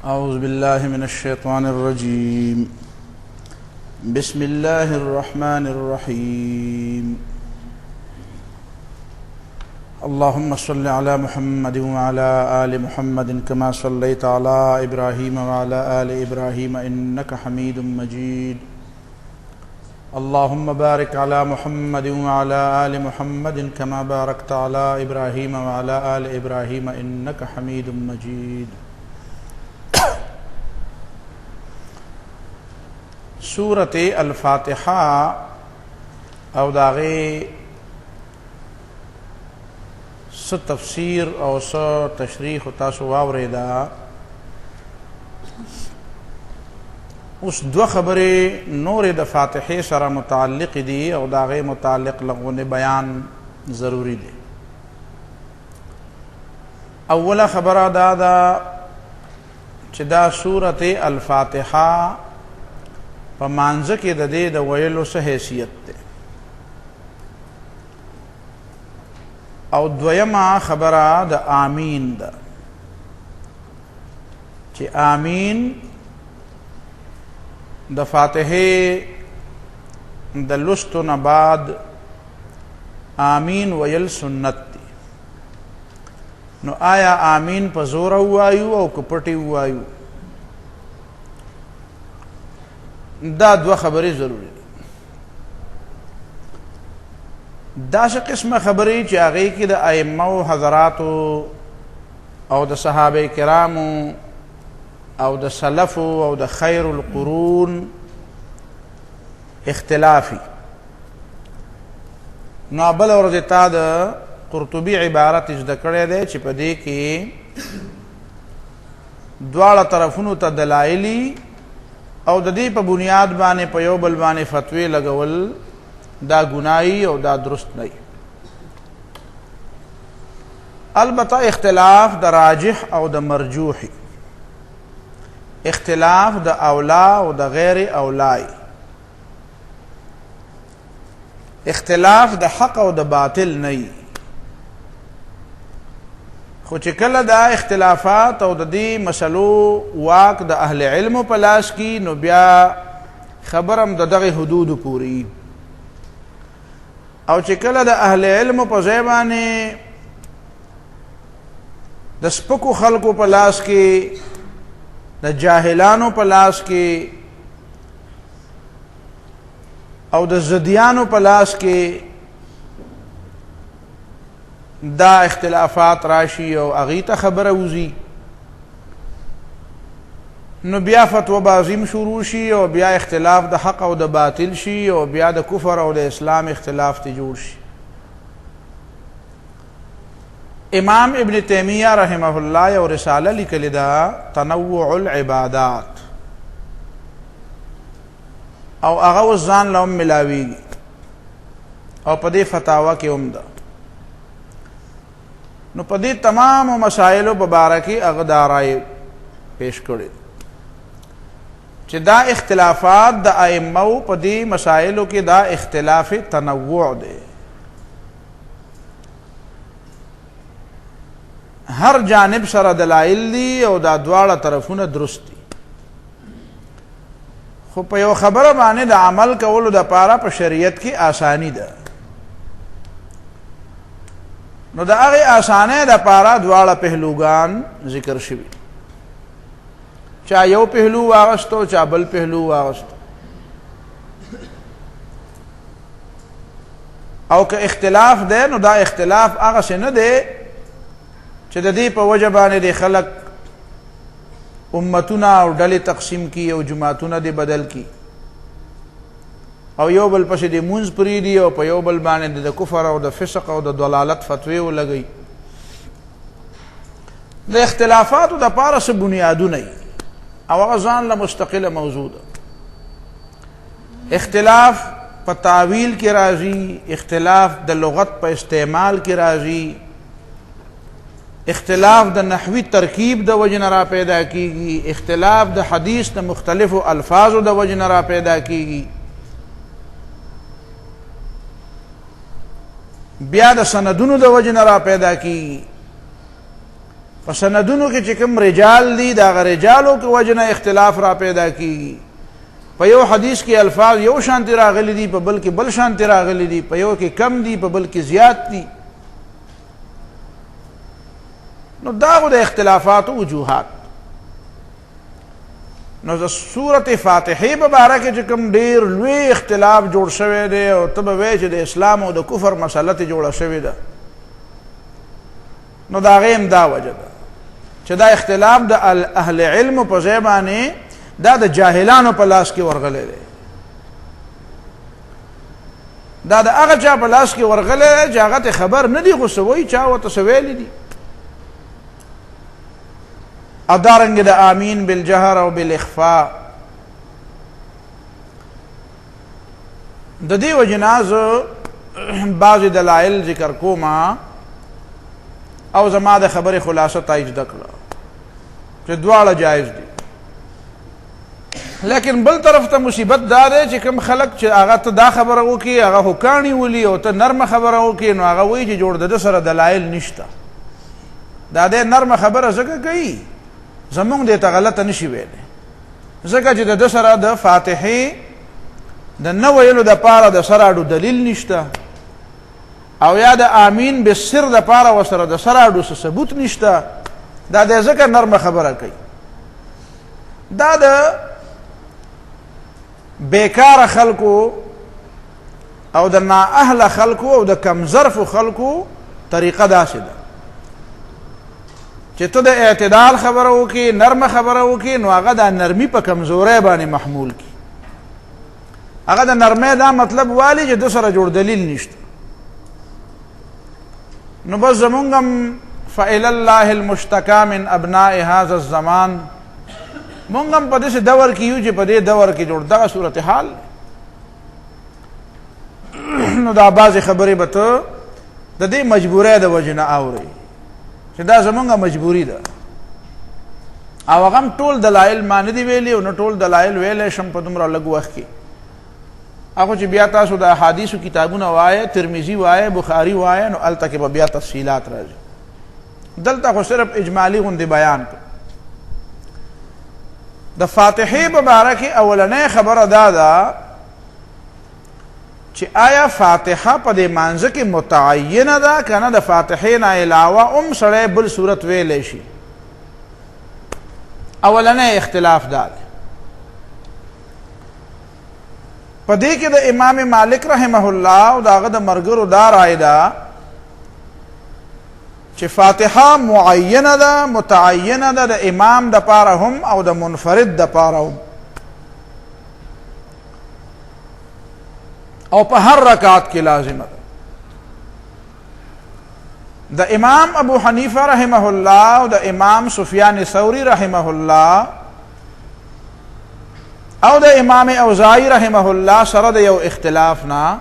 أعوذ بالله من الشيطان الرجيم. بسم الله الرحمن الرحيم. اللهم صل على محمد وعلى آل محمد كما صليت على إبراهيم وعلى آل إبراهيم إنك حميد مجيد. اللهم بارك على محمد وعلى آل محمد كما باركت على إبراهيم وعلى آل إبراهيم إنك حميد مجيد. سورة الفاتحة او داغي تفسیر او تشریح تاسو واوریدا. اس دو خبرې نور د فاتحه سره متعلق دي او داغه متعلق لغونه بیان ضروری دي. اوله خبره دا چې دا سورة الفاتحه په مانځه کې د دې د ویلو څه حیثیت ده. او دویمه خبره د آمین ده چې آمین د فاتحه د لوستو نه بعد آمین ویل سنت دي. نو آیا آمین په زور وایو او کپټي وایو؟ دا دو خبرې ضروری دي. دا څه قسمه خبرې چې هغې کې د ائمه او حضراتو او د صحابه کرامو او د سلفو او د خیر القرون اختلافي. نو بل ورځ تا د قرطبي عبارت زده کړی دی چې په دې کې دواړه طرفونو ته دلایلي او د دې په بنیاد باندې په یو بل باندې فتوی لګول دا گناهی او دا درست نه. البته اختلاف د راجح او د مرجوح، اختلاف د اولا او د غیر اولای، اختلاف د حق او د باطل نه. خو چې کله دا اختلافات او د دې مسلو واک د اهل علم په لاس کې، نو بیا خبرم د دغه حدود پوری. او چې کله د اهل علم په ځای باندې د سپکو خلکو په لاس کې، د جاهلانو په لاس کې او د زدیانو په لاس کې دا اختلافات راشي او هغې ته خبره وځي، نو بیا فتوا بازیم شروع شي او بیا اختلاف د حق او د باطل شي او بیا د کفر او د اسلام اختلاف ته جوړ شي. امام ابن تیمیہ رحمه الله یو رساله لیکلې ده تنوع العبادات، او هغه اوس ځان له هم ملاویږي او په دې فتاوا کې هم ده. نو په دې تمامو مسایلو په باره کې هغه دا رایې پیش کړې چې دا اختلافات د ائمه په دې مسایلو کې دا اختلاف تنوع دی. هر جانب سره دلایل دي او دا دواړه طرفونه درست دي. خو په یو خبره باندې د عمل کولو دپاره په شریعت کې آسانی ده. نو د هغې آسانۍ دپاره دواړه پهلوګان ذکر شوي. چا یو پهلو واغستو، چا بل پهلو واغستو. او که اختلاف ده، نو دا اختلاف هغه څه نه دی چې د دې په وجه باندې د خلک امتونه او ډلې تقسیم کی او جماعتونه دې بدل کی او یو بل پسې د مونځ پرېږدي او په یو بل باندې د کفر او د فسق او د ضلالت فتوی ولګوي. د اختلافاتو دپاره څه بنیادونه وي او هغه ځان له مستقله موضوع ده. اختلاف په تعویل کې راځي، اختلاف د لغت په استعمال کې راځي، اختلاف د نحوی ترکیب د وجه نه را پیدا کیږي، اختلاف د حدیث د مختلفو الفاظو د وجه نه را پیدا کیږي، بیا د سندونو د وجه نه را پیدا کیږي. په سندونو کې چې کوم رجال دي دا غ رجالو کې وجنه اختلاف را پیدا کیږي. په یو حدیث کې الفاظ یو شانتی راغلي دي په بل کې بل شانتی راغلي دي، په یو کې کم دي په بل کې زیات دي. نو دا د اختلافات او وجوهات. نو د سورۃ فاتحه په باره کې چې کوم ډیر لوی اختلاف جوړ شوی دی او ته به وایې چې د اسلام او د کفر مسله ته جوړه شوې ده، نو دا غیم دا وجه ده چې دا اختلاف د اهل علم په ځای باندې دا د جاهلانو په لاس کې ورغلی دی. دا د هغه چا په لاس کې ورغلی دی چې هغه ته خبر نه دي، خو څه وایي چا ورته څه ویلي دي. او دارنګې د آمین بالجهر او بالاخفاء د دې وجنا زه بعضې دلایل ذکر کومه او زما د خبرې خلاصه تایید کړه چې دواړه جایز دي. لیکن بل طرف ته مصیبت دا دی چې کوم خلک چې هغه ته دا خبره وکړي هغه خو کاڼي ولي او ته نرمه خبره وکړي، نو هغه وایي چې جوړ د ده سره دلایل نشته. دا دی نرمه خبره ځکه کوي زمونږ دې ته غلطه نشي ویلی، ځکه چې د ده سره د فاتحې د نه ویلو دپاره د سراډو دلیل نشته، او یا د آمین بالسر دپاره ورسره د سراډو څه ثبوت نشته. دا دی ځکه نرمه خبره کوي. دا د بیکار خلکو او د نااهله خلکو او د کمظرفو خلکو طریقه داسې ده چې ته د اعتدال خبره وکړي، نرمه خبره وکړي، نو هغه د نرمي په کمزورۍ باندې محمول کړي. هغه د نرمۍ دا مطلب والی چې د سره جوړ دلیل نشته. نو بس زمونږ هم فإلى الله المشتكى من ابناء هذا الزمان، مونږ هم په داسې دور کې یو چې په دې دور کې جوړ دغه صورت حال. نو دا بعضې خبرې به ته د دې مجبورۍ د وجې نه اورې چې دا زمونږه مجبوري ده، او هغه هم ټول دلایل ما نه دي ویلي او نه ټول دلایل ویلی شم په دومره لږ وخت کې. هغه چې بیا تاسو د احادیثو کتابونه وایه، ترمذي وایه، بخاري وایه، نو هلته کې به بیا تفصیلات راځي. دلته خو صرف اجمالي غوندې بیان کړ. د فاتحې په باره کې اولنۍ خبره دا ده چې آیا فاتحه په دې مانځه کې متعینه ده که نه د فاتحې نه علاوه ام سړی بل صورت ویلی شي؟ اولنۍ اختلاف دا دی. په دې کې د امام مالک رحمه الله او د هغه د ملګرو دا رای ده چې فاتحه معینه ده، متعینه ده، د امام د پاره هم او د منفرد د پاره هم، او په هر رکعت کې لازمه ده. د امام ابو حنیفه رحمه الله او د امام سفیان ثوری رحمه الله او د امام اوزاعی رحمه الله سره د یو اختلاف نه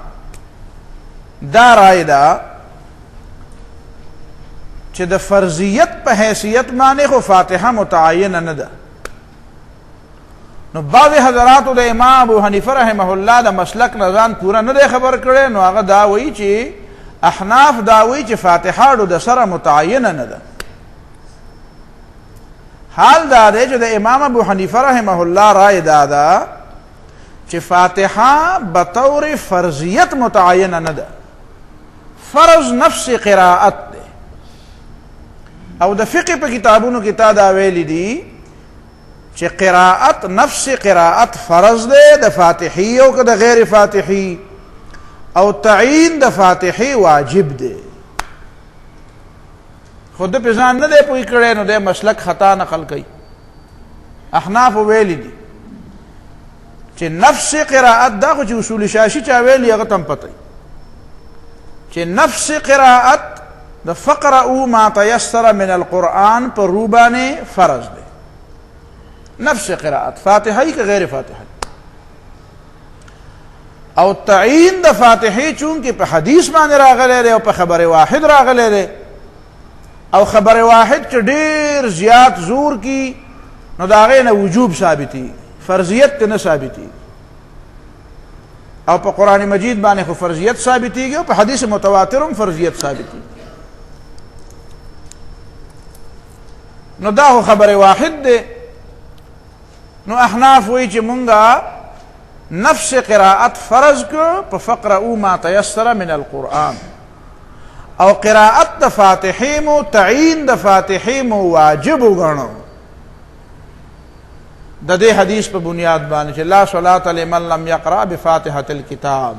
دا رای ده چې د فرضیت په حیثیت باندې خو فاتحه متعینه نه ده. نو بعضې حضراتو د امام ابو حنیفه رحمه الله د مسلک نه ځان پوره نه دی خبر کړی، نو هغه دا وایي چې احناف دا وایي چې فاتحه د سره متعینه نه ده. حال دا دی چې د امام ابو حنیفه رحمه الله رای دا ده چې فاتحه بطور فرضیت متعینه نه ده، فرض نفس قراءت ده. او د فقه په کتابونو کې تا دا ویلی دي چې قراءت نفس قراءت فرض ده د فاتحی او که د غیر فاتحی، او تعین د فاتحی واجب ده. خود په ځان نه دی پوی کړی، نو د مسلک خطا نقل کوي. احناف ویلی دي چې نفس قراءت دا خو چې اصول شاشي چا ویلی هغه تم پته چې نفس قراءت د فقرأوا ما تيسر من القرآن پر روبانه فرض ده. نفس قراءت فاتحی که غیر فاتحی. او تعین د فاتحی چونکه په حدیث باندې راغلی دی او په خبر واحد راغلی دی، او خبر واحد چې ډیر زیات زور کی، نو دا غینه وجوب ثابتی، فرضیت نه ثابتی. او په قرآن مجید باندې خو فرضیت ثابتیږي او په حدیث متواتر هم فرضیت ثابتی. نو دا خبر واحد دی. نو احناف وی چې مونږه نفس قراءت فرض کو په فقرؤ ما تيسر من القرآن، او قراءت د فاتحې مو تعین د فاتحې مو واجب وګڼو د دې حدیث په بنیاد باندې چې لا صلاة لمن لم يقرأ بفاتحة الكتاب.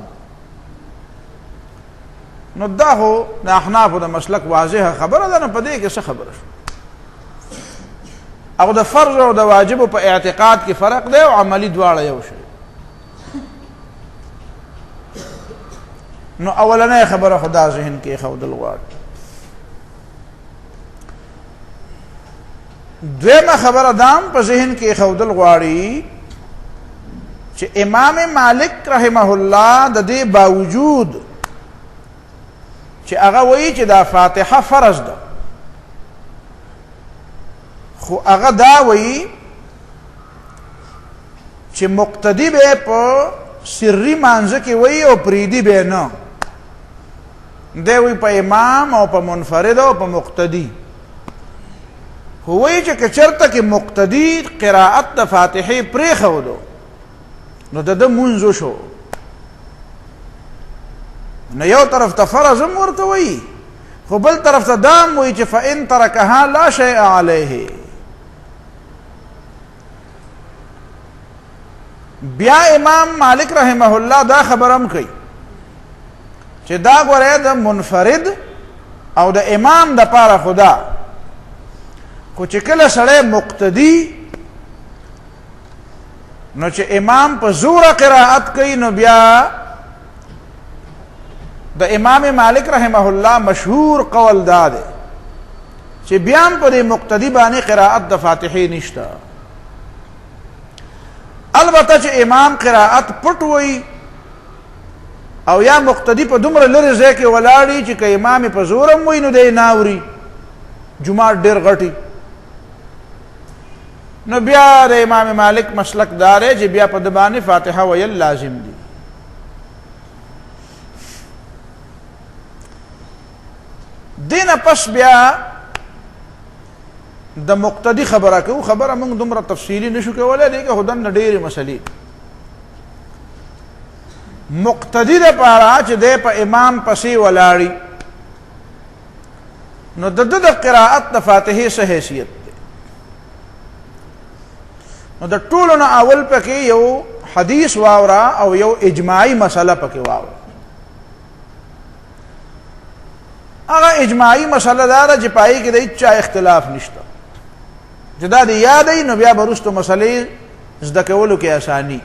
نو دا هو د احنافو د مسلک واضحه خبره ده. نه په دې کې څه خبره شو؟ او د فرض او د واجب په اعتقاد کې فرق دی او عملی دواړه یو شی. نو اولنې خبره خدا ذهن کې خودل غواړي. دویمه خبره دام په ذهن کې خودل غواړي چې امام مالک رحمه الله د دې باوجود چې هغه وایي چې دا فاتحه فرض ده، خو هغه دا وایي چې مقتدی به په سری مانځه کې وایي او پریدي به نه. دی وایي په امام او په منفرد او په مقتدی. خو وایي چې که چېرته کې مقتدی قراءت د فاتحې پرېښودو نو د ده مونځ وشو. نو یو طرف ته فرض هم ورته وایي، خو بل طرف ته دا هم وایي چې فإن ترکها لا شیء علیه. بیا امام مالک رحمه الله دا خبرم کوي چې دا ګوره د منفرد او د امام د پاره خدا، خو چې کله سړی مقتدی نو چې امام په زوره قراءت کوي نو بیا د امام مالک رحمه الله مشهور قول دا دی چې بیا هم په دې مقتدی باندې قراءت د فاتحې نشته. البته چې امام قراءت پټ وي او یا مقتدی په دومره لرې ځای کې ولاړي چې که امام په زورم وي نو دی ناوري، جماعت ډېر غټي، نو بیا د امام مالک مسلک دا دی چې بیا په ده باندې فاتحه ویل لازم دي. دینه پس بیا د مقتدی خبره کوو. خبره موږ دومره تفصیلي نشو کولی، دی که خو دننه ډېرې مسلې. مقتدی دپاره چې دی په امام پسې ولاړي نو د ده د قراءت د فاتحې څه حیثیت دی؟ نو د ټولو نه اول پکې یو حدیث واوره او یو اجماعي مسله پکې واوره. هغه اجماعي مسله دا ده چې پای کې د هیچا اختلاف نشته، چې دا دې یادوي نو بیا به وروستو مسلې زده کولو کې اساني.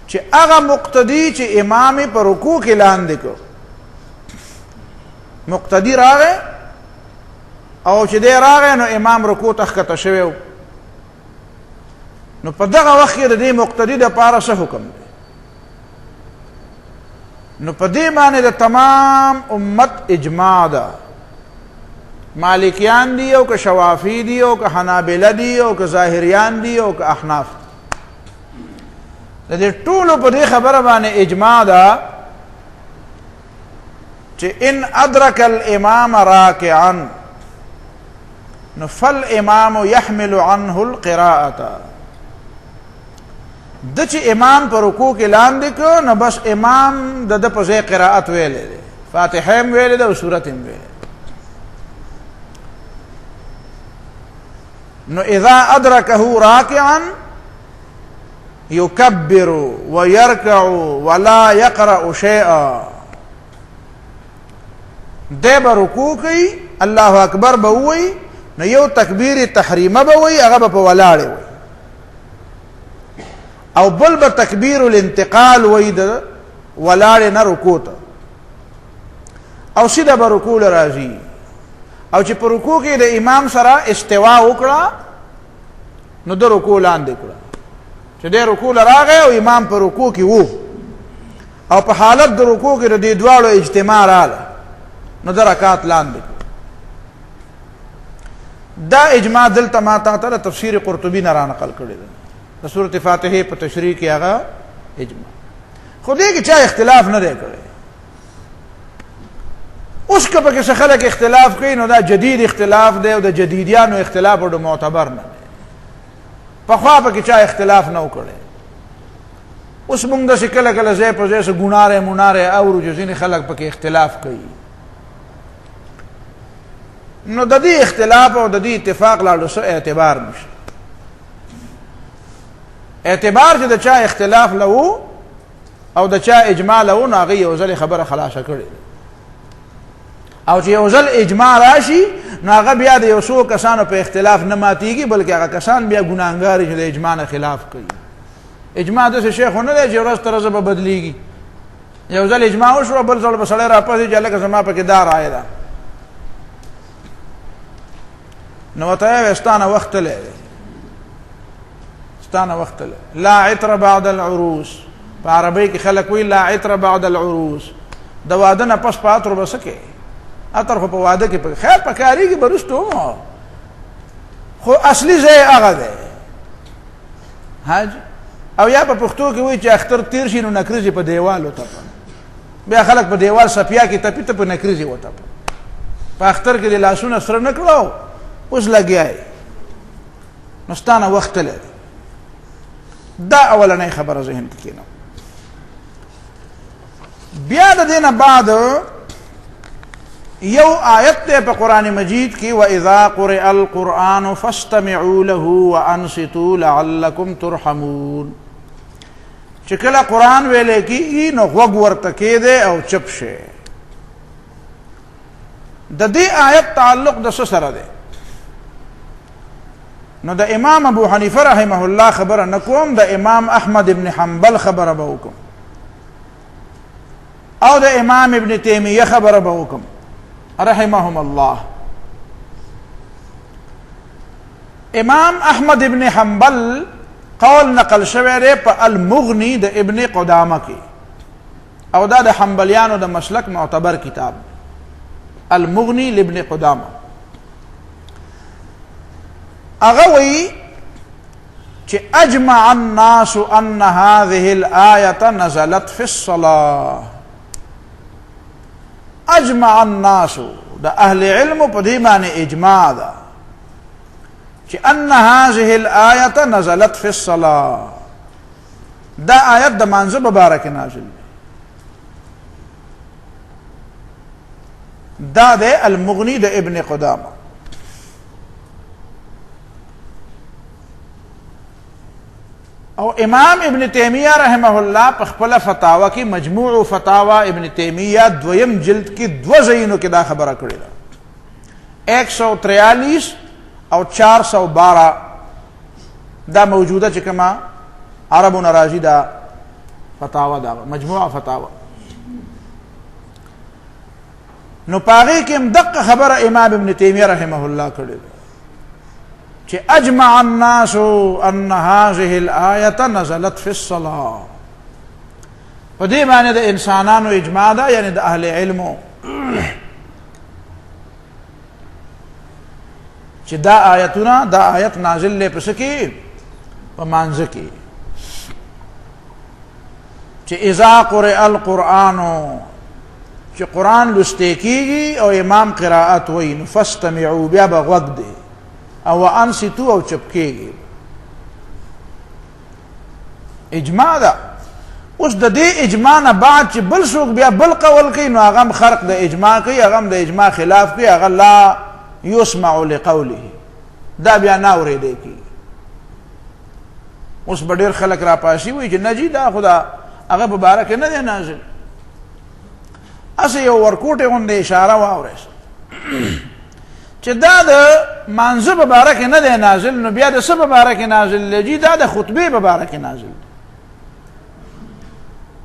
چې هغه مقتدی چې امام یې په رکوع کې لاندې کړ، مقتدی راغی او چې دی راغی نو امام رکوع ته ښکته شوی و، نو په دغه وخت کې د دې مقتدي دپاره څه حکم دی؟ نو په دې باندې د تمام امت اجماع ده، مالکیان دی او که شوافی دی او که حنابله دی او که ظاهریان دی او که احناف دی، د دې ټولو په دې خبره باندې اجماع ده چې ان ادرک الامام راکعا نو فالامام يحمل عنه القراءة. د چې امام په رکوع کې لاندې کړ نو بس امام د ده په ځای قراءت ویلی دی، فاتحه هم ویلی ده او سورت هم ویلی. نو اذا ادرکه راکعا یکبر ویرکع ولا یقرأ شیئا. دی به رکوع کوي، الله اکبر به ووایي، نو یو تکبیر تحریمه به وایي، هغه به په ولاړې وایي، او بل به تکبیر الانتقال وایي د ولاړې نه رکوع ته، او سیده به رکوع له راځي. او چې په رکوع کې د امام سره استوا وکړه نو د رکوع لاندې کړه، چې دی رکوع له راغی او امام په رکوع کې و او په حالت د رکوع کې د دې دواړو اجتماع راغله نو د رکعت لاندې کړه. دا اجماع دلته ما تا ته تفسیر قرطبي نه را نقل کړی ده، د سورۃ فاتحه په تشریح کې هغه اجماع. خو دې کې چا اختلاف نه دی کړی. اوس اوس که پکې څه خلک اختلاف کوي نو دا جدید اختلاف دی او د جدیدیانو اختلاف ورته معتبر نه دی. پخوا پکې چا اختلاف نه و کړی. اوس موږ داسې کله کله ځای په ځای څه ګونارې مونارې اورو چې ځینې خلک پکې اختلاف کوي. نو د دې اختلاف او د دې اتفاق لاړو څه اعتبار نشته. اعتبار چې د چا اختلاف له او د چا اجماع له نو هغه یو ځل خبره خلاصه کړې او چې یو ځل اجماع راشي نو هغه بیا د یو څو کسانو په اختلاف نه ماتېږي بلکې هغه کسان بیا ګناهګار چې د اجماع نه خلاف کوي. اجماع داسې شی خو نه دی چې ورځ تر ورځې به بدلېږي. یو ځل اجماع وشوه بل ځل به سړی راپسې چې هلکه زما پکې دا رایه ده نو ورته یې ستا نه وخت تللی دی ستا نه وخت تللی. لا عطر بعد العروس په عربۍ کې خلک وایي لا عطر بعد العروس. د واده نه پس په عطر به څه کوې؟ عطر خو په واده کې خیر په کارېږي به وروسته خو اصلي ځای هغه دی حاج. او یا په پښتو کې وایي چې اختر تیر شي نو نکریزې په دیوال وتپه. بیا خلک په دیوال صفیا کې تپي ته په نکریزې وتپه. په اختر کې د لاسونه سره نه کړو اوس لګیا یې نو ستا نه وخت تللی دی. دا اولنۍ خبره ذهن کې کېنه. بیا د دې نه بعد یو آیت دی په قرآن مجید کې وَإِذَا قُرِئَ الْقُرْآنُ فَاسْتَمِعُوا لَهُ وَأَنصِتُوا لَعَلَّكُمْ تُرْحَمُونَ. چې کله قرآن ویلی کېږي نو غوږ ورته کېږدی او چپ شئ. د دې آیت تعلق د څه سره دی؟ نو د امام ابو حنیفه رحمه الله خبره نه کوم، د امام احمد ابن حنبل خبره به وکم او د امام ابن تیمیه خبره به وکم رحمهم الله. امام احمد ابن حنبل قول نقل شوی دی په المغنی د ابن قدامه کې او دا د حنبلیانو د مسلک معتبر کتاب المغنی لابن قدامه. هغه وی چې اجمع الناس ان هذه الآية نزلت في الصلاة. اجمع الناس د اهل علم په دې باندې اجماع ده چې ان هذه الآية نزلت في الصلاة. دا آیت د مانځه مبارک نازل دا د المغنی د ابن قدامه. او امام ابن تیمیہ رحمہ اللہ په خپل فتاوا کې مجموع فتاوا ابن تیمیہ دویم جلد کې دو ځایونو کې دا خبره کړې ده 143 او 412 دا موجوده چې کما عربو ناراضی دا فتاوا دا مجموع فتاوا. نو پاغي کې دقه خبره امام ابن تیمیہ رحمہ اللہ کړې ده کہ اجمع الناس ان هذه الآية نزلت في الصلاة. په دې باندې د انسانانو اجماع ده یعنی د اهل علمو چې دا آیتونه دا آیت نازل لې پس کې په مانځ کې چې اذا قرئ القرآن چې قرآن لسته کېږي او امام قرائت وایي نو فاستمعوا بیا به غوږ دی او انصتو او چپ کېږي. اجماع ده. اوس د دې اجماع نه بعد چې بل څوک بیا بل قول کوي نو هغه هم خرق د اجماع کوي، هغه هم د اجماع خلاف کوي، هغه لا يسمع لقوله دا بیا نه اورېدی کېږي. اوس به ډېر خلک راپاسي وایي چې نه جي دا خدا هغه په باره کې نه دی نازل. هسې یو ورکوټې غوندې اشاره واورېست چې دا د مانځه په باره کې نه دی نازل نو بیا د څه په باره کې نازل دی؟ جي دا د خطبې په باره کې نازل دی.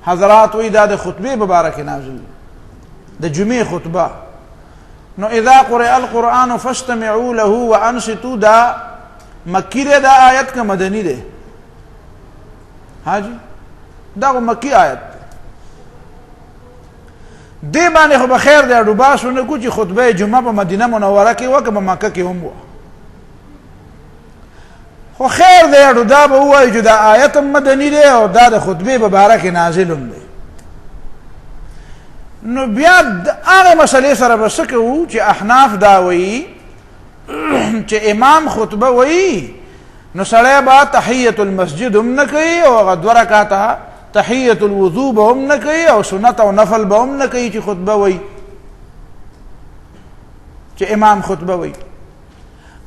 حضرات وایي دا د خطبې په باره کې نازل دی، د جمعې خطبه. نو اذا قرئ القرآن فاستمعوا له وانصتوا دا مکی دی دا آیت که مدنی دی؟ حاجی دا خو مکی آیت دی باندې خو به خیر دی اډو باس ونه کو چې خطبه جمعه په مدینه منوره کې وکړه په مکه کې هم وه خو خیر دی اډو دا به ووایي چې دا آیت هم مدني دی او دا د خطبې په باره کې نازل هم دی. نو بیا هغه مسلې سره به څه کوو چې احناف دا وایي چې امام خطبه وایي نو سړی به تحیت المسجد هم نه کوي او هغه 2 رکعاته تحیت الوضو به هم نه کوي او سنت او نفل به هم نه کوي چې خطبه وایي چې امام خطبه وایي.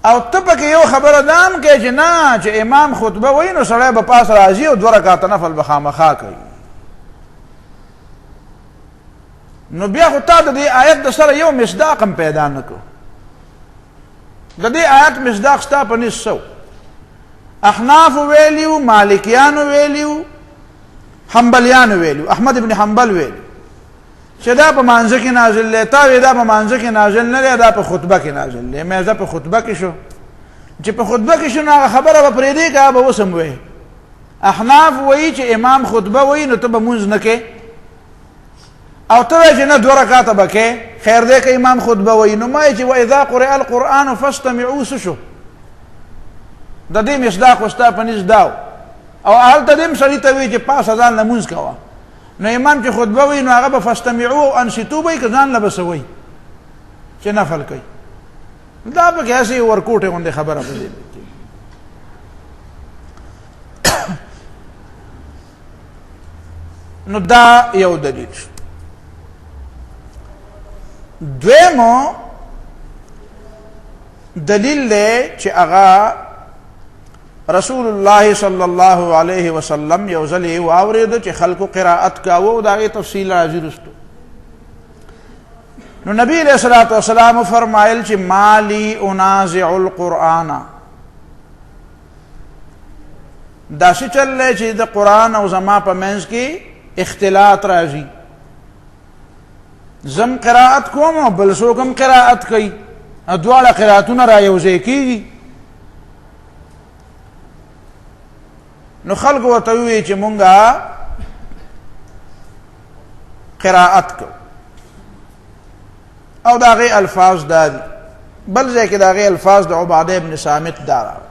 او ته پکې یو خبره دا هم کوي چې نه چې امام خطبه وایي نو سړی به پاس راځي او 2 رکعاته نفل به خامخا کوي. نو بیا خو تا د دې آیت د سره یو مصداق هم پیدا نه کړو. د دې آیت مصداق ستا په نس سو احناف ویلیو، مالکیانو ویلیو، حنبلیانو ویلیو، احمد ابن حنبل ویلیو چې دا په مانځه کې نازل دی، تا وی دا په مانځه کې نازل نه دی، دا په خطبه کې نازل دی. مې زه په خطبه کې شو چې په خطبه کې شو نو هغه خبره به پرېږدې که به اوس هم وایي. احناف وایي چې امام خطبه وایي نو ته به مونځ نه کې او ته وایي چې نه 2 رکعاته به کې، خیر دی که امام خطبه وایي. نو ما وایي چې واذا قرئ القرآن فاستمعوا څه شو؟ د دې مصداق ستا په نس دا او هلته دې هم سړي ته وایي چې پاسه ځان لمونځ کوه. نو امام چې خطبه وایي نو هغه به فاستمعوا او انصتوا وایي که ځان له به څه وایي چې نفل کوي. دا پکې هسې ورکوټې غوندې خبره په دې نو دا یو دلیل شو. دویمو دلیل دی چې هغه رسول الله صلی الله علیه وسلم یو ځل واورېده چې خلکو قرائت کاوه او د هغې تفصیل راځي رستو. نو نبی علیہ الصلوۃ والسلام فرمایل چې مالی انازع القرآن، داسې چل دی چې د قرآن او زما په منځ کې اختلاط راځي. زم قرائت کوم او بل څوک هم قرائت کوي، دواړه قرائتونه را یوځای کېږي. نو خلق ورته ووایي چې مونږه قرائت کوو او د هغې الفاظ دا دي. بل ځای کې د هغې الفاظ د عباده ابن صامت دا راغلي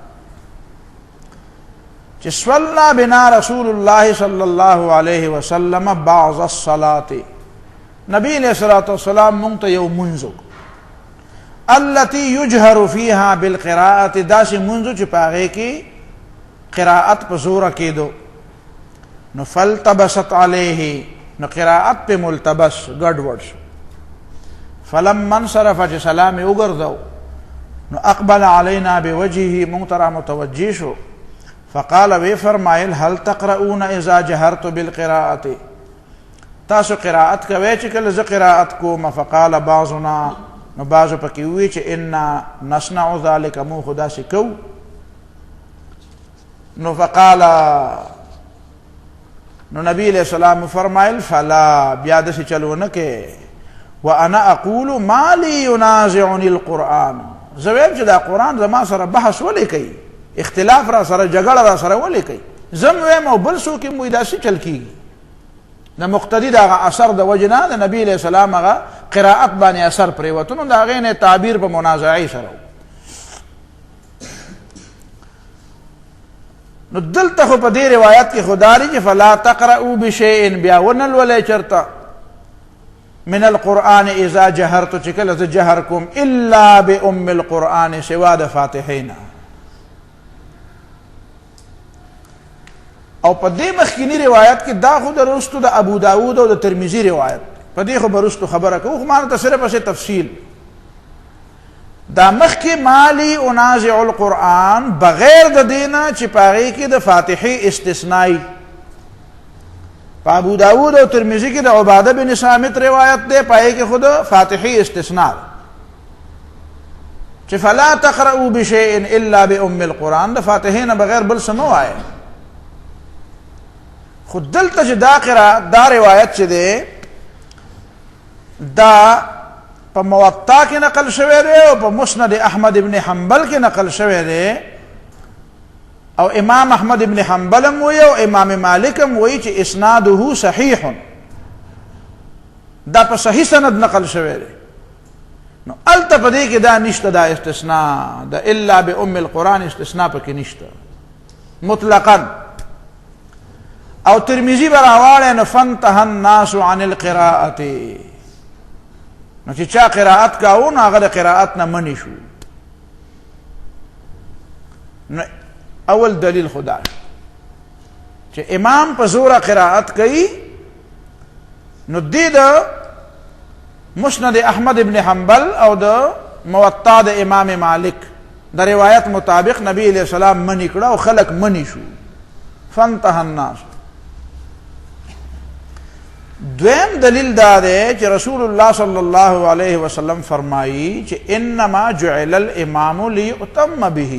چې صلی بنا رسول الله صلی الله علیه وسلم بعض الصلاة، نبی علیہ الصلوۃ والسلام مونږ ته یو منځ التي یجهر فیها بالقراءة، داسې منځ چې په هغې کې قراءت په زوره کېدو. نو فالتبست علیه، نو قراءت په ملتبس ګډ وډ شو. فلما انصرف، چې سلام یې وګرځو نو اقبل علینا بوجهه، مونږ ته را متوجه شو. فقال وی فرمایل هل تقرؤون اذا جهرت بالقراءة، تاسو قراءت کوئ چې کله زه قراءت کوم؟ فقال بعضنا، نو بعضو پکې ووی چې انا نصنع ذلك، مو خو داسې کوو. نو فقال، نو نبی علیہ السلام فرمایل فلا، بیا داسې چلو نه کې. وانا اقول ما لي ينازعني القرآن، زه وایم چې دا قرآن زما سره بحث ولې کوي، اختلاف را سره، جګړه را سره ولې کوي؟ زم وایم او بل څوک هم وایي داسې چل کېږي. د مقتدي د هغه اثر د وجې نه د نبي علیہ السلام هغه قراءت باندې اثر پرېوته، نو د هغې نه تعبیر په منازعې سره. نو دلته خو په دې روایت کې خدا دی چې فلا تقرؤوا بشیء، بیا ونه لولئ چرته من القرآن اذا جهرت، چې کله زه جهر کوم، الا بام القرآن، سوا د فاتحینا. او په دې مخکینی روایت کې دا خو د رستو د ابو داود او د ترمذی روایت، په دې خو به رستو خبره کوو، خو مانه ته صرف اسې تفصیل. دا مخکې مالی انازع القرآن بغیر د دینه چې په هغې کې د فاتحې استثنائی. په ابو داود او ترمذی کې د عباده بن صامت روایت دی، په هغې کې خو د فاتحې استثناء چې فلا تقرؤوا بشیء الا بام القرآن، د فاتحې نه بغیر بل څه مه وایه. خو دلته چې دا روایت چې دی دا په موطا کې نقل شوی دی او په مسند احمد ابن حنبل کې نقل شوی دی، او امام احمد ابن حنبل هم وایي او امام مالک هم وایي چې اسناده صحیح، دا په صحیح سند نقل شوی دی. نو هلته په دې کې دا نشته، دا استثناء د الا بام القرآن استثناء پکې نشته مطلقاً. او ترمذی براواله نو فانتهى الناس عن القراءه، نو چې چا قراءت کاو نو هغه قراءت نه منی شو. نو اول دلیل خدا چې امام په زور قراءت کوي، نو دې د مسند احمد ابن حنبل او د موطا د امام مالک د روایت مطابق نبی علیہ السلام منی کړه او خلق منی شو. فانتهى الناس. دویم دلیل دا ده چې رسول الله صلی الله علیه وسلم فرمایي چې انما جعل الامام ليؤتم به،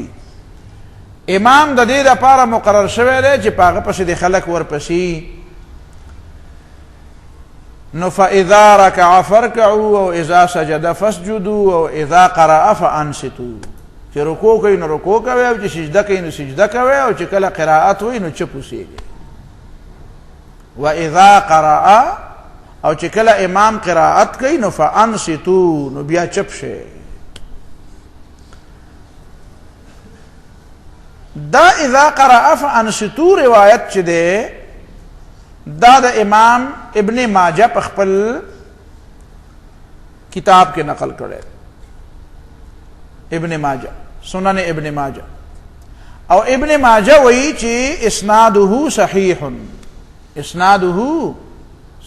امام د دې لپاره مقرر شوی دی چې پاغه پسې د خلق ورپسې. نو فاذا ركع فاركعوا او اذا سجد فاسجدوا او اذا قرأ فانصتوا، چې رکوع کوي نو رکوع کوي او چې سجده کوي نو سجده کوي او چې کله قرائت وي نو چپ اوسېږي. واذا قرأ او چې کله امام قرائت کوي نو فانصتوا، نو بیا چپ شي. دا اذا قرأ فانصتوا روایت چې ده دا د امام ابن ماجه په خپل کتاب کې نقل کړي، ابن ماجه سنن ابن ماجه، او ابن ماجه وایي چې اسناده صحیح، اسناده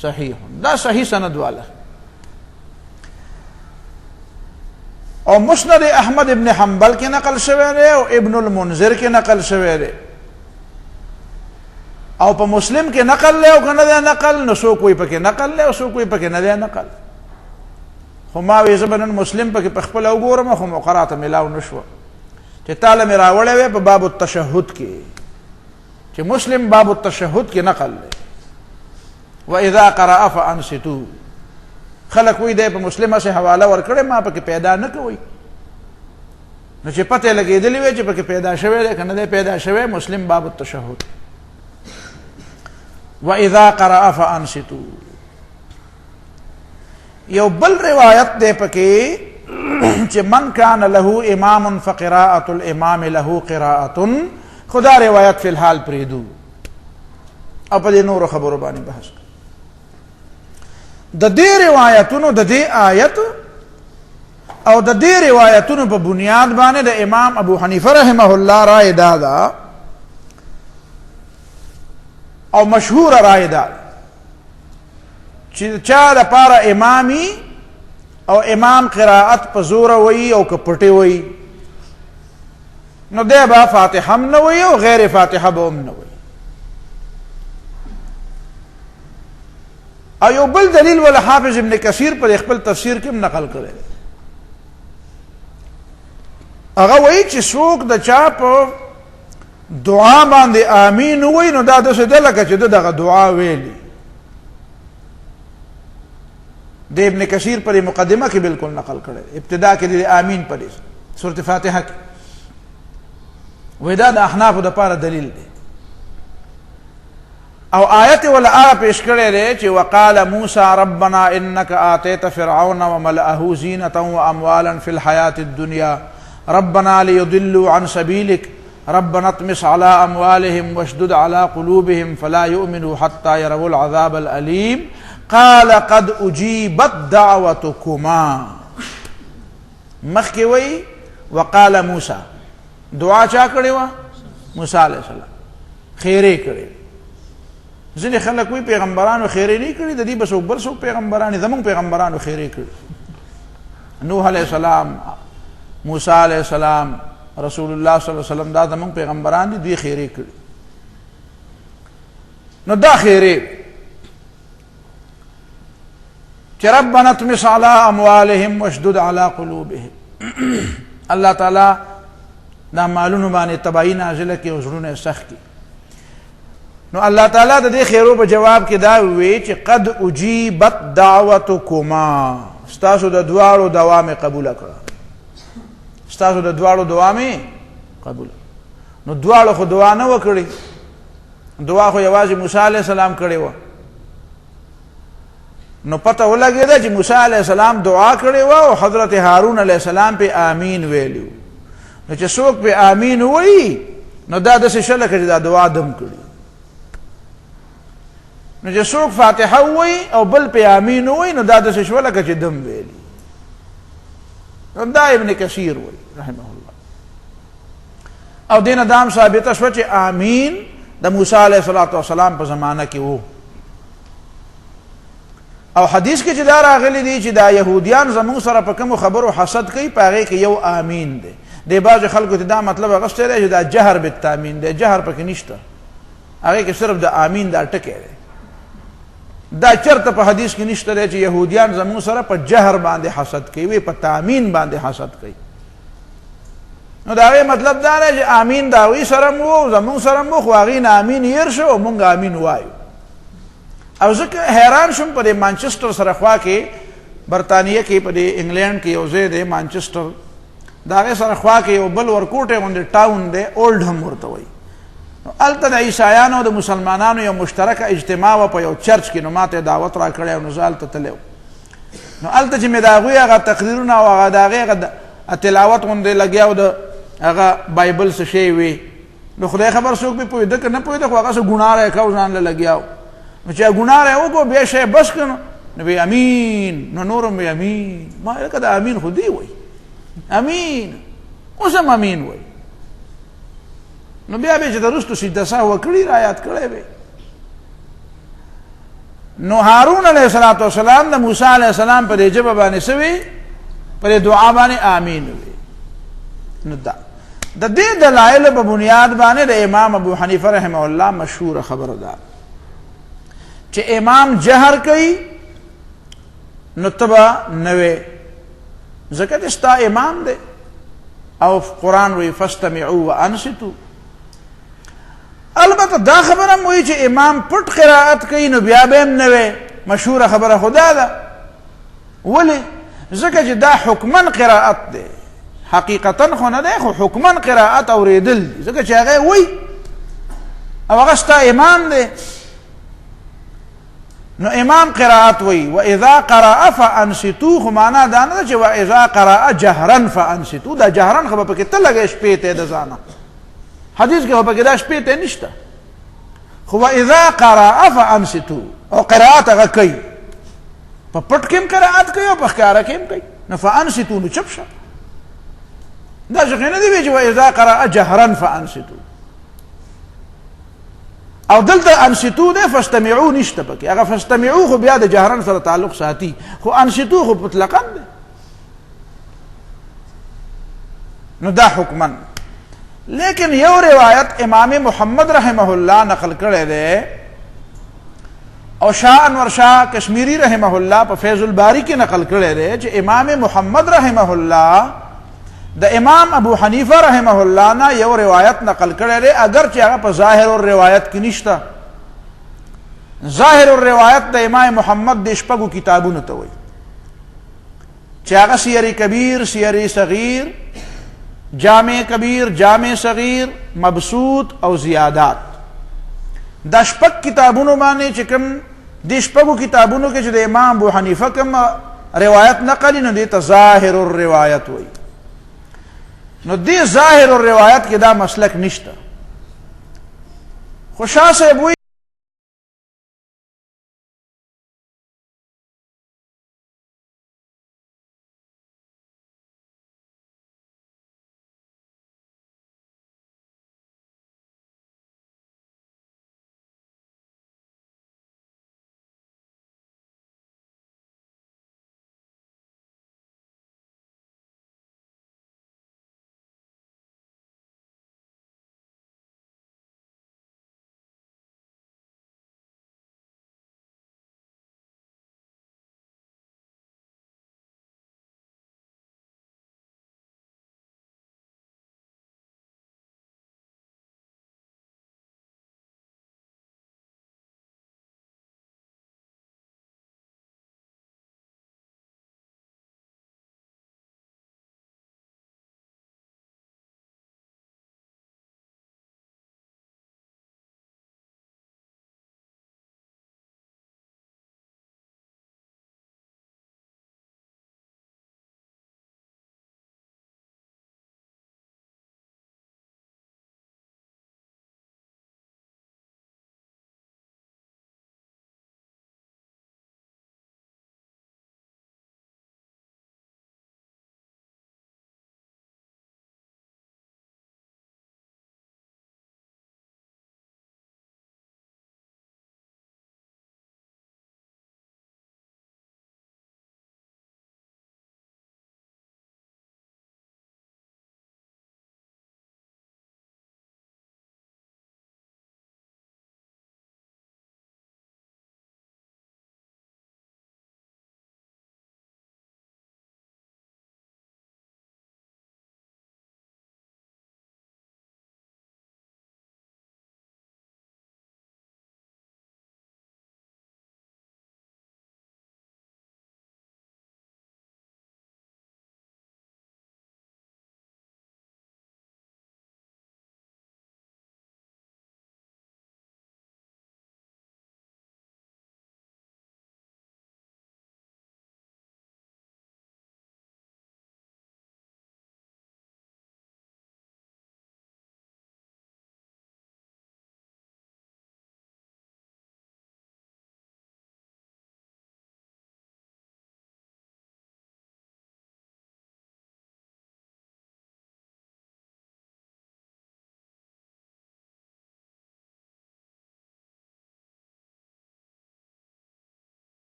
صحیح، دا صحیح سند والا. او مسند احمد ابن حنبل کې نقل شوی دی او ابن المنذر کې نقل شوی دی، او په مسلم کې نقل له او کنه ده نقل، نو سو کوئی پکې نقل له او سو کوئی پکې نه ده نقل. خو ما وی زبنن مسلم پکې پخپل وګورم خو مقرات ملاو نشو چې تعالی مې راوړې وې په باب التشهد کې، چې مسلم باب التشهد کې نقل له واذا قرأ فانصتوا. خلق وی دی په مسلمه سے حواله ورکړې ما پکې پیدا نه کوي، نو چې پته لګېدلې وې چې پکې پیدا شوی دی کنه ده پیدا شوی، مسلم باب التشهد. واذا قرأ فانصتوا. یو بل روایت ده پکې چې من کان له امام فقراءة الامام له قراءة، خدا روایت فی الحال پریدو او په دې نور خبرو باندې بحث. د دې روایتونو د دې آیت او د دې روایتونو په بنیاد باندې د امام ابو حنیفه رحمه الله رائے دادا او مشهور رائے دا چې چا لپاره امامي او امام قراءت په زور وي او کپټي وي نو دی با فاتحه هم نه وي او غیر فاتحه به هم نه وي. او یو بل دلیل ول حافظ ابن کثیر پر خپل تفسیر کې نقل کړی، هغه وایي چې څوک د چا په دعا باندې آمین وای نو دا د څه د لکه چې دغه دعا ویلي. د ابن کثیر پر مقدمه کې بالکل نقل کړی، ابتدا کې د آمین پر سورۃ فاتحه کې ودا د احناف د پاره دلیل دی. او آیت ولا آیه پیش کړی دی چې وقال موسی ربنا انك آتيت فرعون وملئه زینة واموالا في الحياة الدنيا ربنا ليضلوا عن سبيلك ربنا اطمس على اموالهم واشدد على قلوبهم فلا يؤمنوا حتى يروا العذاب الاليم قال قد اجيبت دعوتكما. مخکې وی وقال موسی، دعا چا کړې و؟ موسی علیہ السلام خیره کړې. ځینې خلک وی پیغمبرانو خیره نه کړې، د دې بس بل څوک پیغمبران زموږ پیغمبرانو خیره کړې. نوح علیہ السلام، موسی علیہ السلام، رسول الله صلی الله علیه وسلم دا زموږ پیغمبران دي، دوی خیره کړي. نو دا خیره چې ربنا اطمس على اموالهم واشدد على قلوبهم، الله تعالی دا مالونو باندې تباہی نازله کې او زړونه سخت کی. نو الله تعالی د دې خیرو په جواب کې دا وی چې قد اجیبت دعوتکما، ستاسو د دواړو دوا مې قبول کړه، ستاسو د دواړو دعا مې قبول. نو دواړو خو دعا نه وکړي، دعا خو یوازې موسی علیہ السلام کړې و. نو پته ولګېده چې موسی علیہ السلام دعا کړې و او حضرت هارون علیہ السلام په آمین ویلو. نو چې څوک په آمین وایي نو دا داسې شله کړي دا دعا دم کړي. نو چې څوک فاتحه ووایي او بل پې آمین ووایي نو دا داسې شوه لکه چې دم ویلي. دا ابن کثیر وایي رحمه الله. او دې نه دام ثابته شوه چې آمین د موسی علیه السلام په زمانه کې وو. او حدیث کې چې دا راغلی دی چې دا یهودیان زموږ سره په کومو خبرو حسد کوي په هغې کې یو آمین دی. د بعضو خلکو ته دا مطلب اغوستی دی چې دا جهر بالتامین دی. جهر پکې نشته، هغې کې صرف د آمین دا ټکی دی. دا چرته په حدیث کې نشته دی چې یهودیان زموږ سره په جهر باندې حسد کوي، په تامین باندې حسد کوي. نو د هغې مطلب دا دی چې آمین د هغوی سره م و، زموږ سره م و، خو هغوی نه آمین هیر شو او مونږ آمین وایو. او زه حیران شم په دې مانچسټر سره خوا کې برطانیه کې په دې انګلینډ کې یو ځای دی مانچسټر، د هغې سره خوا کې یو بل ورکوټی غوندې ټاون دی، اولډ هم ورته وایي. نو هلته د عیسایانو او د مسلمانانو یو مشترکه اجتماع وه په یو چرچ کې. نو ما ته یې دعوت را کړی او نو زه هلته تللی. نو هلته چې مې د هغوی هغه تقریرونه او هغه د هغې هغه تلاوت غوندې لګیا او د هغه بایبل څه شی وي، نو خدای خبر څوک پې پوهېده که نه پوهېده، خو هغه څه ګناه یې کوو ځان له لګیا و. نو چې ګناه یې وکړو بیا شی بس کړو نو وی امین. نو نور هم وی امین. ما لکه د امین خو دی وایي امین، اوس هم امین وایي. نو بیا به چې د رستو سجده سهو کړي را یاد کړی وی. نو هارون علیه السلام د موسی علیه السلام په دې ژبه باندې څه وی، په دې دعا باندې آمین وی. نو دا د دې دلایل په بنیاد باندې د امام ابو حنیفه رحمه الله مشهوره خبره ده چې امام جهر کوي نو ته به نه وې، ځکه چې ستا امام دی او قرآن وی فاستمعوا وانصتوا. البته دا خبره هم وایي چې امام پټ قرائت کوي نو بیا به هم نه وې، مشهوره خبره خو دا ده. ولې؟ ځکه چې دا حکما قرائت دی، حقیقتا خو نه دی، خو حکما قرائت اورېدل دي، ځکه چې هغه وایي او هغه ستا امام دی. نو امام قرائت وی و اذا قرأ فانصتوا، خو معنا دا نه چې و اذا قرأ جهرا فانصتوا. دا جهرا خو په کې ته لګې شپې ته د ځانه، حدیث کې خو په کې دا شپې ته نشته. خو و اذا قرأ فانصتوا، او قرائت هغه کوي، په پټ کې هم قرائت کوي او په ښکاره کې هم کوي. نو فانصتوا نو چپ شه. دا څه نه دی وی چې و اذا قرأ جهرا فانصتوا. او دلته انصتو ده فاستمعوا نشته پکې. هغه فاستمعوا خو بیا د جهرن سره تعلق ساتي، خو انصتو خو مطلقا ده. نو دا حکما. لیکن یو روایت امام محمد رحمه الله نقل کړی دی او شاه انور شاه کشمیری رحمه الله په فیض الباری کې نقل کړی دی چې امام محمد رحمه الله د امام ابو حنیفه رحمه الله نه یو روایت نقل کړی دی، اگر چې هغه په ظاهر الروایت کې نشته. ظاهر الروایت د امام محمد د شپږو کتابونو ته وایي چې هغه سیر کبیر، سیر صغیر، جامع کبیر، جامع صغیر، مبسوط او زیادات. دا شپږ کتابونو باندې چې کوم د شپږو کتابونو کې چې د امام ابو حنیفه کوم روایت نقلی نو دې ته ظاهر الروایت وایي. نو دی ظاهر الروایت کې دا مسلک نشته. خو شاه صاحب وایي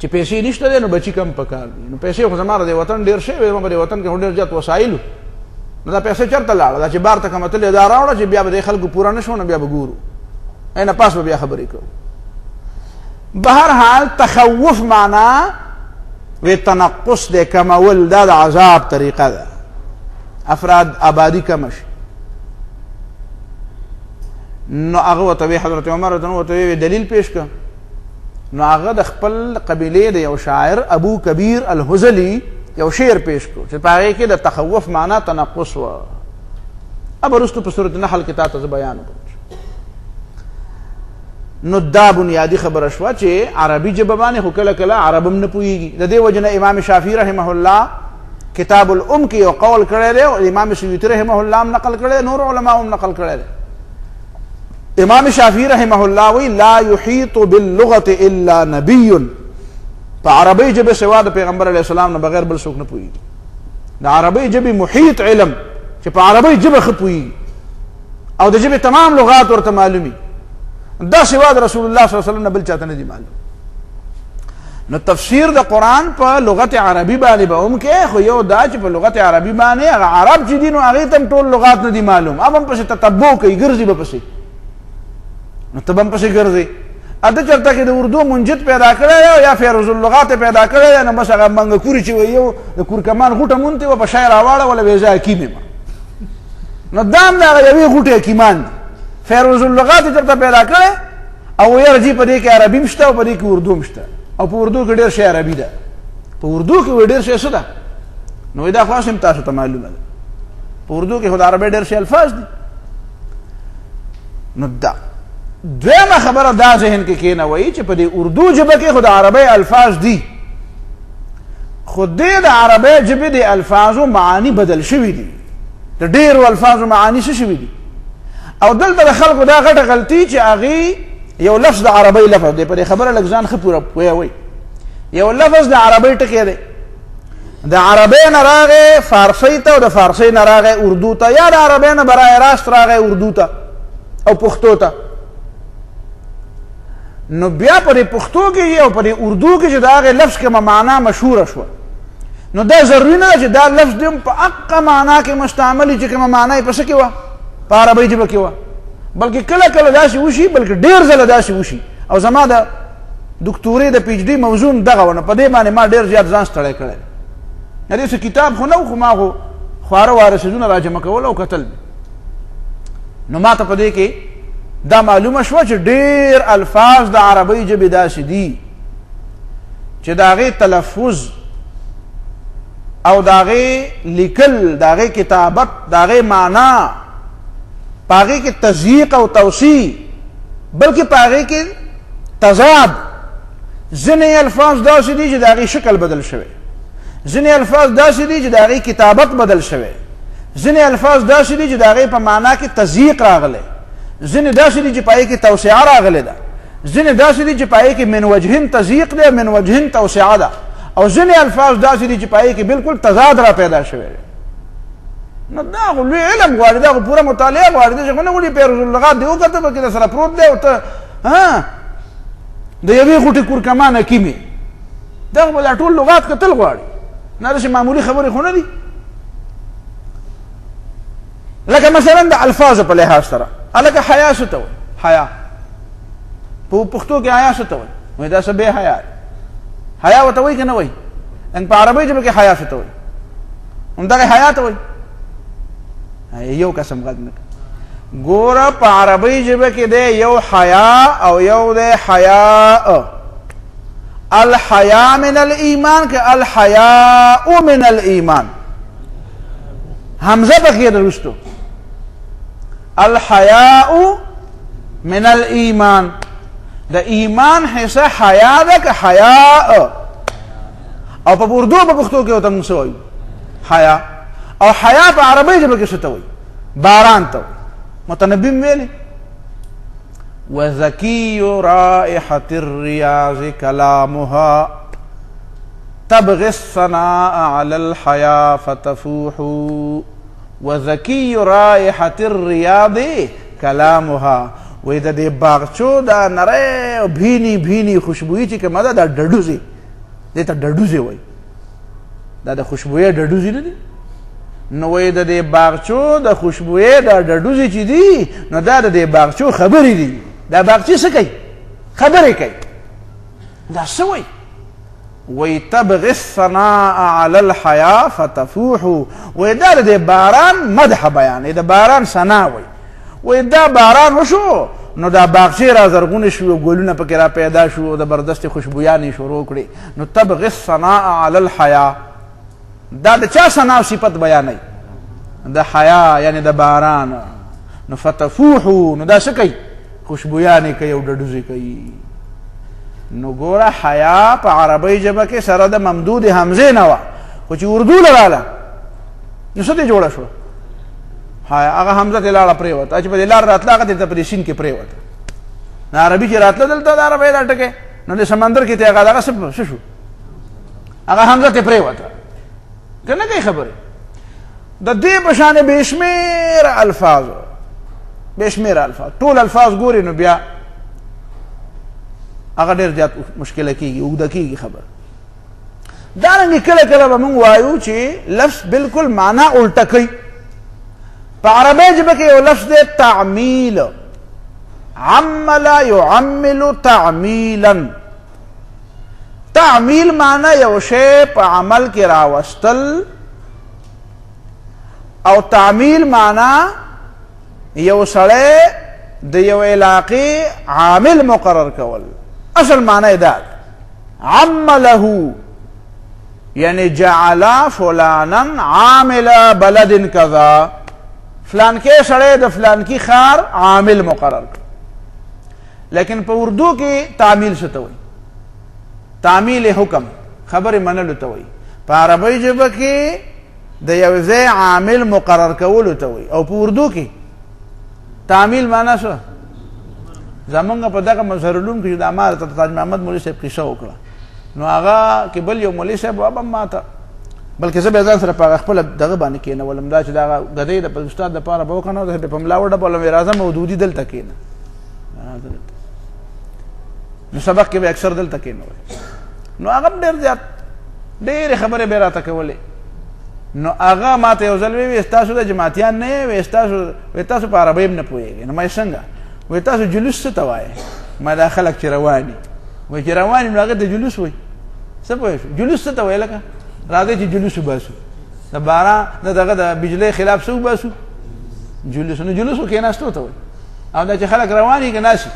چې پیسې نشته دی نو بچي کم پکار دي. نو پیسې خو زما د وطن ډېر شوی زما په وطن کې ډېر زیات وسایلو نو دا پیسې چېرته لاړه دا چې بار ته کومه تلې دا راوړه چې بیا به د خلکو پوره نه شو نو بیا به ګورو نه پاس به بیا خبرې کوو. بهرحال تخوف معنا وی تنقص دی کمول دا د عذاب طریقه ده افراد آبادی کم شي. نو هغه ورته وی حضرت عمر ورته وی دلیل پیش کړه نو هغه د خپل قبیلې د یو شاعر ابو کبیر الهذلی یو شعر پیش کړو چې په هغې کې د تخوف معنا تنقص و. اب وروستو په سورة نحل کې تاسو بیان وکړو. نو دا بنیادی خبره شوه چې عربي ژبه باندې خو کله کله عرب هم نه پوهېږي. د دې وجه نه امام شافعي رحمه الله کتاب الام کې یو قول کړی دی او امام سیوطي رحمه الله هم نقل کړی دی نور علما هم نقل کړی دی. امام شافعي رحمه الله وی لا يحيط باللغة الا نبي په عربي ژبه سوا د پیغمبر علیه السلام نه بغیر بل څوک نه پوهېږي. د عربي ژبې محیط علم چې په عربي ژبه ښه پوهېږي او د ژبې تمام لغات ورته معلومي دا سوا د رسول الله صلی الله علیه وسلم نه بل چاته نه دي معلوم. نو تفسیر د قرآن په لغت عربي باندې به هم کې خو یو دا چې په لغت عربي باندې هغه عرب چې دي نو هغې ته هم ټول لغات نه دي معلوم اب هم پسې تتبع کوي ګرځي به پسې نو ته به هم پسې ګرځې. اته چېرته کې د اردو منجد پیدا کړی یا فیروز اللغات پیدا کړی دی نو بس هغه منګکوري چې وایي یو د کورکمان غوټه مونتې وه په شی راواړوله ویې زه حکیم یم نو دا هم د هغه یوې غوټې حکیمان دي. فیروز اللغات چېرته پیدا کړی او ویل جي په دې کې عربي هم شته او په دې کې اردو هم شته او په اردو کې ډېر شی عربي ده په اردو کې وایي ډېر شی څه ده نو وایي دا خو هم تاسو ته معلومه ده په اردو کې خو د عربۍ ډېر شی الفاظ دي. نو دا دویمه خبره دا ذهن کې کېنوئ چې په دې اردو ژبه کې خو د عربۍ الفاظ دي خو دې د عربۍ ژبې د الفاظو معانی بدل شوي دي د ډېرو الفاظو معانی څه شوي دي او دلته د خلکو دا غټه غلطي چې هغې یو لفظ د عربۍ لفظ دی په دې خبره لږ ځان ښه پوره پوهوئ. یو لفظ د عربۍ ټکی دی د عربۍ نه راغی فارسۍ ته او د فارسۍ نه راغی اردو ته یا د عربۍ نه برای راست راغی اردو ته او پښتو ته نو بیا په دې پښتو کې او په دې اردو کې چې د هغې لفظ کومه معنا مشهوره شوه نو دا ضروري نه ده چې دا لفظ دې هم په هغه معنا کې مستعمل چې کومه معنا یې په څه کې وه په عربۍ ژبه کې وه بلکې کله کله داسې وشي بلکې ډېر ځله داسې وشي او زما د دکتورې د پی ایچ ډي موضوع دغه ونه په دې باندې ما ډېر زیات ځان ستړی کړی د دې څه کتاب خو نه و خو ما خو خواره واره څیزونه راجمع کول او کتل نو ما ته په دې کې دا معلومه شوه چې ډېر الفاظ د عربۍ ژبې داسې دي چې د هغې تلفظ او د هغې لیکل د هغې کتابت د هغې معنا په هغې کې تضییق او توسیع بلکې په هغې کې تضاد ځینې الفاظ داسې دي چې د هغې شکل بدل شوی ځینې الفاظ داسې دي چې د هغې کتابت بدل شوی ځینې الفاظ داسې دي چې د هغې په معنا کې تضییق راغلی ځینې داسې دي چې په هغې کې توسعه راغلی ده ځینې داسې دي چې په هغې کې من وجهن تضییق دی من وجهن توسعه ده او ځینې الفاظ داسې دي چې په هغې کې بالکل تضاد را پیدا شوی دی. نو دا خو لوی علم غواړي دا خو پوره مطالعه غواړي داسې خو نه وړي فیروز اللغات دی وکته پکې در سره پروت دی او ته د یوې غوټې کورکمان حکیم یې دا خو به دا ټول لغات کتل غواړي نه داسې معمولي خبرې خو نه دي. لکه مثلا د الفاظو په لحاظ سره هلکه حیا څه ته وایي حیا په پښتو کې حیا څه ته وایي وایي دا څه بې حیا حیا ورته وایي که نه وایي په عربۍ ژبه کې حیا څه ته وایي همدغې حیا ته وایي یو قسم غلط نه ګوره په عربۍ ژبه کې دی یو حیا او یو دی حیا الحیا من الایمان که الحیاء من الایمان حمزه پکې ده وروستو الحیاء من الایمان د ایمان حصه حیا ده که حیاء او په اردو په پښتو کې ورته موږ څه وایو حیا او حیا په عربۍ ژبه کې څه ته وایي باران ته وایي متنبي م ویلې وذكي رائحة الرياض كلامها تبغي الثناء على الحياة فتفوح وذكي رائحة الرياض كلامها وإذا دي باغچو دا نره بھینی بھینی خوشبوئی چی که مده دا ڈڈوزی دې ته ډډوزې وایي دا د خوشبویه ډډوزې نه دي نو وایي د دې باغچو د خوشبویه دا ډډوزې چې دي نو دا د دې باغچو خبرې دي دا باغچې څه کوي خبرې کوي دا څه وایي ويتبغي الثناء على الحياة فتفوح ويدا د باران مدح بیان د باران ثنا وي ويدا باران وشو نو دا باغچې را زرغون شو ګلونه پکې را پیدا شو د بردست خوشبویانې شروع کړي نو تبغي الثناء على الحياة دا د چا ثنا صفت بیانوي د حیا یعنی د باران نو فتفوح نو دا څه کوي خوشبویانې کوي او ډډوزې کوي نو ګوره حیا په عربی ژبه کې سره د ممدود حمزه نه وه خو چې اردو لراله نو څه دې جوړه شوه حیا هغه حمزه ته لاړه پرېوته چې په دې لار راتله هغه دلته په سین کې پرېوته نو عربي چې راتله دلته د عربی دا ټکې نو د سمندر کې ته هغه څه شو هغه حمزه ته پرېوته که نه کوي خبرې د دې په شانې بېشمېره الفاظ ټول الفاظ ګوري نو بیا هغه ډېر زیات مشکله کېږي اوږده کېږي خبر دارنګې کله کله به موږ وایو چې لفظ بالکل معنا الټه کوي په عربی ژبه کې یو لفظ دی تعمیل عمل یعمل تعمیلا تعمیل معنا یو شی په عمل کې راوستل او تعمیل معنا یو سړی د یو علاقې عامل مقرر کول اصل معنی دا عمله یعنی جعل فلانا عامل بلد کذا فلان کې سړی د فلان کی خار عامل مقرر لیکن په اردو کې تعمیل څه ته وایي تعمیل حکم خبر منلو ته وایي په عربی ژبه کې د یو ځای عامل مقرر کولو ته وایي او په اردو کې تعمیل معنا څه زمونږ په دغه مظهر العلوم کې د امارت تاج محمد مولوي صاحب قصه وکړه نو هغه کې بل یو مولوي صاحب وابه ماته بلکې زه بیا ځان سره په خپل دغه باندې کېنولم دا چې دغه غدۍ د استاد دپاره به وکړنه د په ملا وډبولم راځم مودودي دلته کېنه نو سبق کې به اکثر دلته کېنول نو هغه ډېر زیات ډېرې خبرې به راته کولې نو هغه ماته یو ځل ویې ستاسو د جماعتیان نه یې ستاسو په عربۍ هم نه پوهېږئ نو ما یې څنګه وایي تاسو جلوس څه ته وایې ما دا خلک چې روان دي وایي چې روان نو هغه ته جلوس وایي څه پوه شو جلوس څه ته وایي لکه راځئ چې جلوس وباسو د باران د دغه د بجلۍ خلاف څه وباسو جلوس نو جلوس خو کېناستو ته وایي او دا چې خلک روان دي که ناسي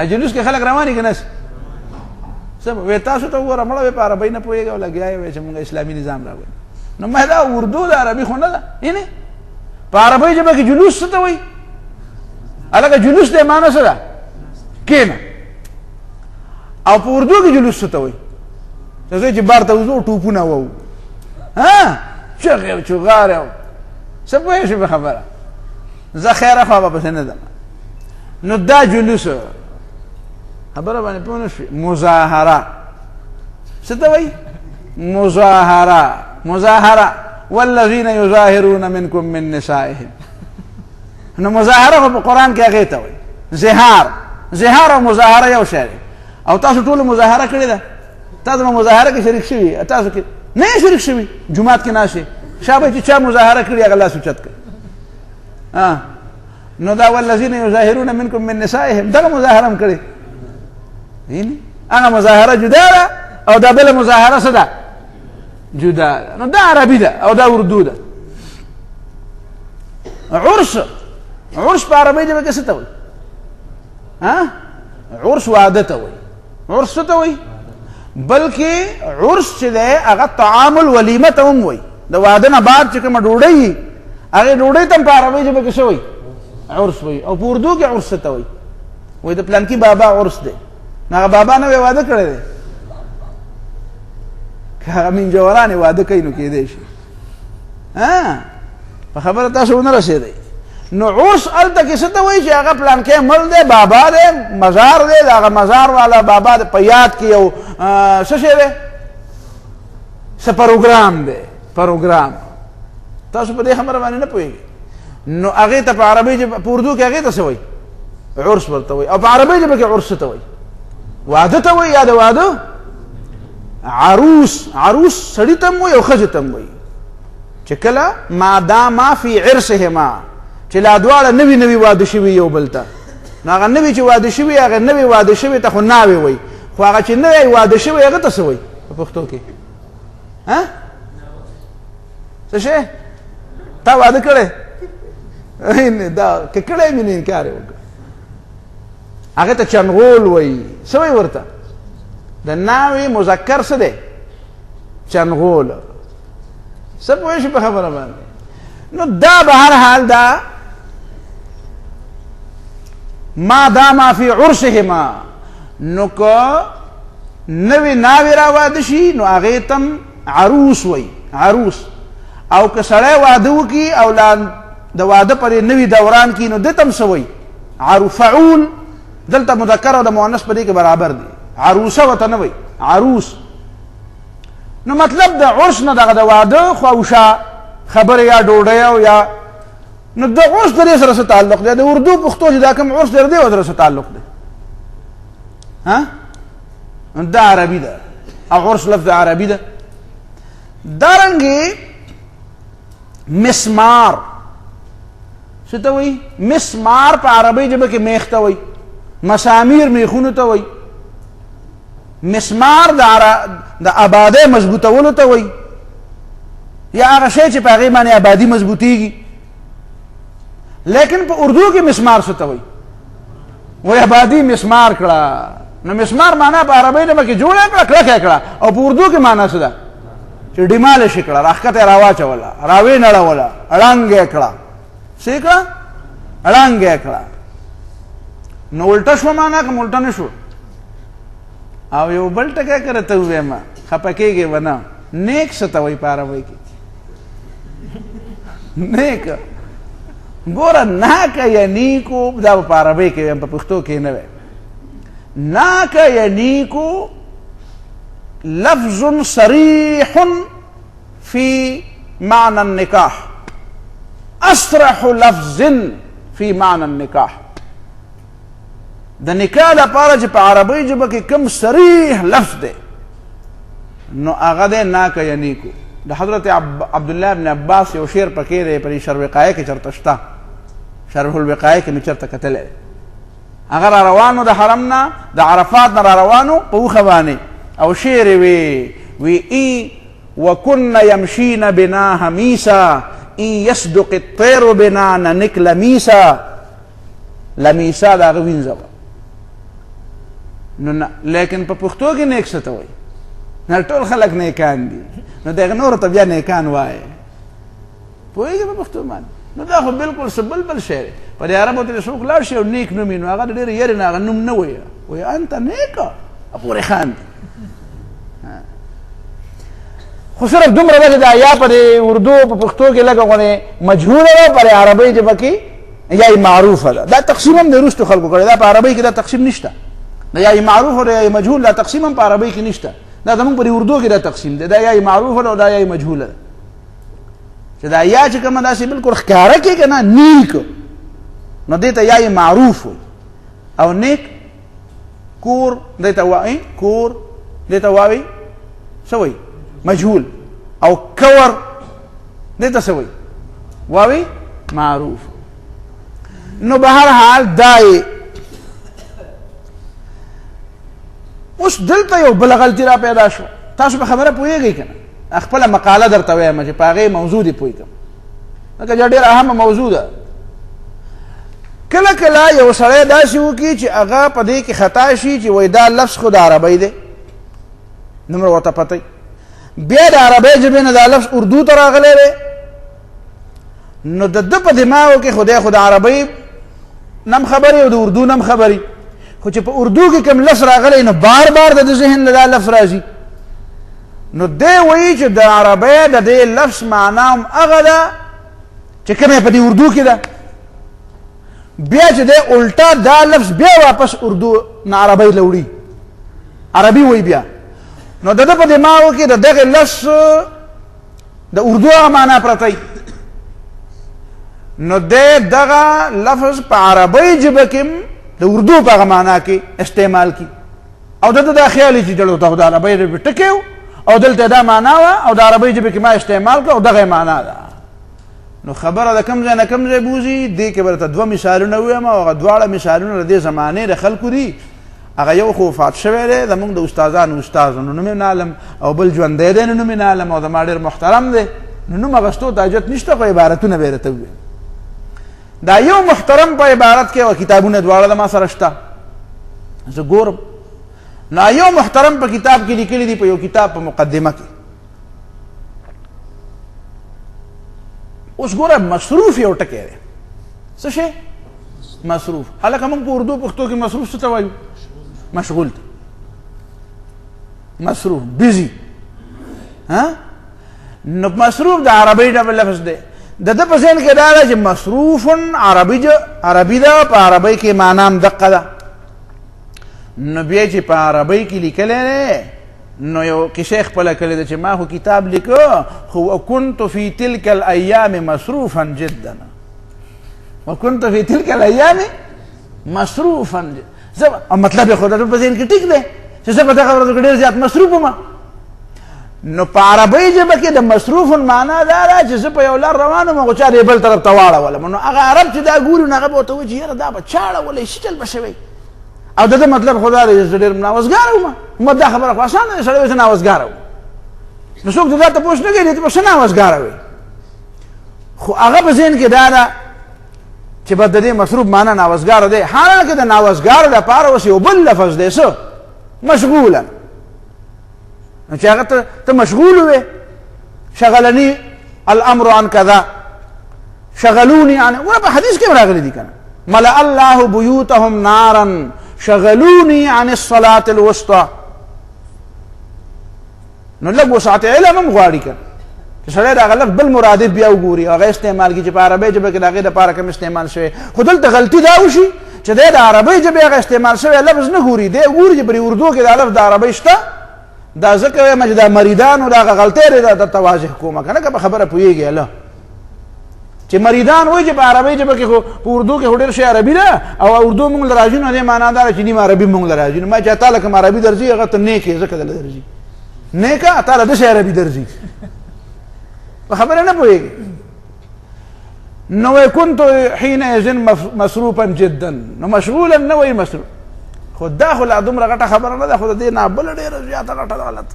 جلوس کې خلک روان دي که ناسي څه وایي تاسو ته وګوره مړه وایي په عربۍ نه پوهېږئ او لګیا یې وایي چې مونږ اسلامي نظام راوړي نو ما دا اردو د عربي خو نه ده یعنې په عربۍ ژبه کې جلوس څه ته وایي هلکه جلوس دی معنا څه ده کېنه او په اردو کې جلوس څه ته وایي چې بار ته وځو ټوپونه وو چغې او چغارې او څه پوهې شوې په خبره زه خیره خوا به پسې نه ځم نو دا جلوس خبره باندې پوه نه شوې مظاهره څه ته وایي مظاهره والذین یظاهرون منکم من نسائهم نو مظاهره خو په قرآن کې هغې ته وایي زهار او مظاهره یو شی دی او تاسو ټولو مظاهره کړې ده تاسو په مظاهره کې شریک شوي تاسو کې نه یې شریک شوي جومات کې ناستې شابه چې چا مظاهره کړي هغه لاس اوچت کړي نو دا والذین یظاهرون منکم من نسائهم دغه مظاهره هم کړې هغه مظاهره جدا ده او دا بله مظاهره څه ده جدا ده نو دا عربي ده او دا اردو ده عرس په عربۍ ژبه کې څه ته وایي عرس واده ته وایي عرس څه ته وایي بلکې عرس چې دی هغه طعام الولیمه ته هم وایي د واده نه بعد چې کومه ډوډۍ وي هغې ډوډۍ ته هم په عربۍ ژبه کې څه وایي عرس وایي او په اردو کې عرس څه ته وایي وایي د پلانکي بابا عرس دی نو هغه بابا نه واده کړی دی که هغه منجورانې واده کوي نو کېدی شي په خبره تاسو ونه رسېدئ نو عرس هلته کې څه ته وایي چې هغه پلانکی مړ دی بابا دی مزار دی د هغه مزار والا بابا د په یاد کې یو څه شی دی څه پروګرام دی پروګرام تاسو په دې خبره باندې نه پوهېږئ نو هغې ته په عربۍ ژبه په اردو کې هغې ته څه وایي عرس ورته وایي او په عربۍ ژبه کې عرس ته وایي واده ته وایي یا د واده عروس سړی تم وي او ښځې تم وي چې کله ما داما فی عرسهما چې لا دواړه نوي واده شوي یو بل ته نو هغه نوي چې واده شوي هغه نوي واده شوي ته خو ناوې وي خو هغه چې نوی واده شوی هغه ته څه وایي په پښتو کې څه شی تا واده کړی دا که کړی مې نه انکار یې وکړه هغې ته چنغول وایي څه وایي ورته د ناوې مذکر څه دی چنغول څه پوه شي په خبره باندې نو دا به هر حال دا ما داما فی عرسهما نو که نوی ناوی را واده شي نو هغې تم عروس وی عروس او که سړی واده وکړي او د واده پرې نوي دوران کې نو ده تم څه وی فعول دلته مذکر او د مؤنث په دې کې برابر دي عروسه ورته نه وی عروس نو مطلب د عرس نه دغه د واده خواوشا خبرې یا ډوډۍ او یا نو د عرس د دې سره څه تعلق دی د اردو پښتو چې دا کوم عرس دی د دې سره څه تعلق دی دا عربي ده او عرس لفظ عربي ده دارنګې مسمار څه ته وایي مسمار په عربي ژبه کې میخ ته وایي مسامیر میخونو ته وایي مسمار د آبادۍ مضبوطولو ته وایي یا هغه شی چې په هغې باندې آبادي مضبوطېږي لیکن په اردو کې مسمار څه ته وایي وایي آبادي مسمار کړه نو مسمار معنا په عربۍ ژبه کې جوړه کړه کلکه کړه او په اردو کې معنا څه ده چې ډیماله شي کړه راښکته یې راواچوله راوې نړوله اړنګ یې کړه څه کړه اړنګ یې کړه نو الټه شوه معنا که الټه نه شو او یو بل ټکی که راته ووایم خفه کېږې به نه نیک څه ته وایي په عربۍ کې نیک ګوره ناکه یا نیکو دا به په عربۍ کې ویم په پښتو کې نه وی ناك ينيك لفظ صريح في معنى النكاح أصرح لفظ في معنى النكاح د نکاح لپاره چې په عربۍ ژبه کې کوم صریح لفظ دی نو هغه دی ناک ینیکو د حضرت عبدالله بن عباس یو شعر پکې دی په شرح الوقایه کې چېرته شته شرح الوقایه کې مې چېرته کتلی هغه را روانو د حرم نه د عرفات نه را روانو په اوښه باندې او شعر یې وی ای وکن یمشین بنا حمیسا ان یصدق الطیر بنا ننک لمیسا لمیسا د هغه وینځه وه نو لیکن په پښتو کې نیک څه ته وایي نه ټول خلک نیکان دي نو دغه نورو ته بیا نیکان وایي پوهېږې په پښتو باندې نو دا خو بلکل څه بل شی دی په دې عربو ته څوک لاړ شي او نیک نوم نو هغه د ډېرې یېرې نه هغه نوم نه وایي وایي انته نیکه پورې خان دی خو صرف دومره ده چې دا یا په اردو په پښتو کې لږه غونې مجهوله ده په عربۍ ژبه کې یا یې معروفه ده دا تقسیم هم د وروستو خلکو کړی دا په عربۍ کې دا تقسیم نشته دا یا یې معروف او یا یې مجهول دا تقسیم هم په عربۍ کې نشته دا زمونږ په اردو کې دا تقسیم دی دا یا یې معروفه ده او دا یا یې مجهوله ده چې دا یا چې کومه داسې بلکل ښکاره کې که نه نیک نو دې ته یا یې معروف وي او نیک کور دې ته وایي کور دې ته وایي څه وایي مجهول او کور دې ته څه وایي وایي معروف نو به هر حال دا یې اوس دلته یو بله غلطي را پیدا شوه تاسو په خبره پوهېږئ که نه خپله مقاله درته وایم چې په هغې موضوع دې پوه کړم لکه دا ډېره اهمه موضوع ده کله کله یو سړی داسې وکړي چې هغه په دې کې خطا شي چې وایي دا لفظ خو د عربۍ دی دومره ورته پته بیا د عربۍ ژبې نه دا لفظ اردو ته راغلی دی نو د ده په دماغو کې خدای خو د عربۍ نم خبرې او د اردو نم خبرې خو چې په اردو کې کوم لفظ راغلی نو بار بار د ذهن له دا لفظ راځي نو دی وایي چې د عربۍ د دې لفظ معنا هم هغه ده چې کومه په دې اردو کې ده بیا چې دی الټا دا لفظ بیا واپس اردو نه عربۍ له وړي عربي وایي بیا نو د ده په دماغو کې د دغه لفظ د اردو هغه معنا پرته نو دی دغه لفظ په عربۍ ژبه کې د اردو په هغه معنا کې استعمال کی او دلته دا خیال چې دلته د عربی ټکی او دلته دا معنا وه او د عربی ژبې کې ما استعمال کړه او دغه معنا ده. نو خبره د کوم ځای نه کوم ځای بوځي. دې کې به درته دوه مثالونه ووایم او هغه دواړه مثالونه د دې زمانې د خلکو دي. هغه یو خو وفات شوی دی زمونږ د استادانو استاد نو نوم یې نه علم او بل ژوندی دی نو نوم یې نه علم او زما ډېر محترم دی نو نوم اخیستو ته حاجت نشته خو عبارتونه به یې راته وویم. دا یو محترم په عبارت کې او کتابونه دواړه د ما سره شته زه ګورم. نو یو محترم په کتاب کې لیکلي دي په یو کتاب په مقدمه کې. اوس ګوره مصروف یو ټکی دی. څه شی؟ مصروف. هلکه موږ په اردو پښتو کې مصروف څه ته وایو؟ مشغول ته. مصروف بیزی. نو مصروف د عربی ډول لفظ دی. د ده په ذهن کې دا ده چې مصروف عربي ده په عربی کې معنا هم دقه ده. نو بیا چې په عربی کې لیکلی دی نو یو کیسه خپله کړې ده چې ما خو کتاب لیکه خو وکنت فی تلک الایام مصروفا جدا وکنت فی تلک الایام مصروفا جدا. مطلب یې خو د په ذهن کې ټیک دی چې زه په دغه ورځو کې ډېر زیات مصروف وم. نو په عربی ژبه کې د مصروف معنا دا ده چې زه په یو لار روان وم خو چا دې بل طرف ته واړولم. نو هغه عرب چې دا ګوري نو هغه به ورته وایي چې یاره دا به چا اړولی څه چل به شوی او د ده مطلب خو دا دی چې زه ډېر ناوزګاره وم. ما دا خبره خو اسانه ده سړی وایي زه ناوزګاره وم. نو څوک د دا تپوس نه کوي ته به څه ناوزګاره وې خو هغه په ذهن کې دا ده چې به د دې مصروف معنا ناوزګاره دی. حالانکه د ناوزګاره دپاره اوس یو بل لفظ دی څه مشغولا. نو چې هغه ته مشغول وې شغلني الامر عن کذا شغلوني عن ګوره په حدیث کې راغلی دي که نه ملأ الله بیوتهم نارا شغلوني عن الصلاة الوسطى. نو لږ وسعت علم هم غواړي که چې سړی د هغه لفظ بل مرادف بیا وګوري هغه استعمال کړي چې په عربۍ ژبه کې د هغې دپاره کوم استعمال شوی. خو دلته غلطي دا وشي چې دی د عربۍ ژبې هغه استعمال شوی لفظ نه ګوري دی ګوري چې پرې اردو کې دا لفظ د عربۍ شته. دا ځکه وایم چې دا مریدانو د هغه غلطۍ دی درته واضح کومه که نه که په خبره پوهېږي هله چې مریدان وایي چې په عربۍ ژبه کې خو په اردو کې خو ډېر شی عربي ده او اردو مونږ له راځي نو دې معنا دا ده چې نیم عربي مونږ له راځي. نو ما چې تا له کوم عربي درځي هغه ته نیک یې ځکه دله درځي نیکه تا له داسې عربي درځي په خبره نه پوهېږي. نو كنت حينئذ مصروفا جدا. نو مشغولا نه وایي مصروف خو دا خو لا دومره غټه خبره نه ده خو د دې نه بله ډېره زیاته غټه غلط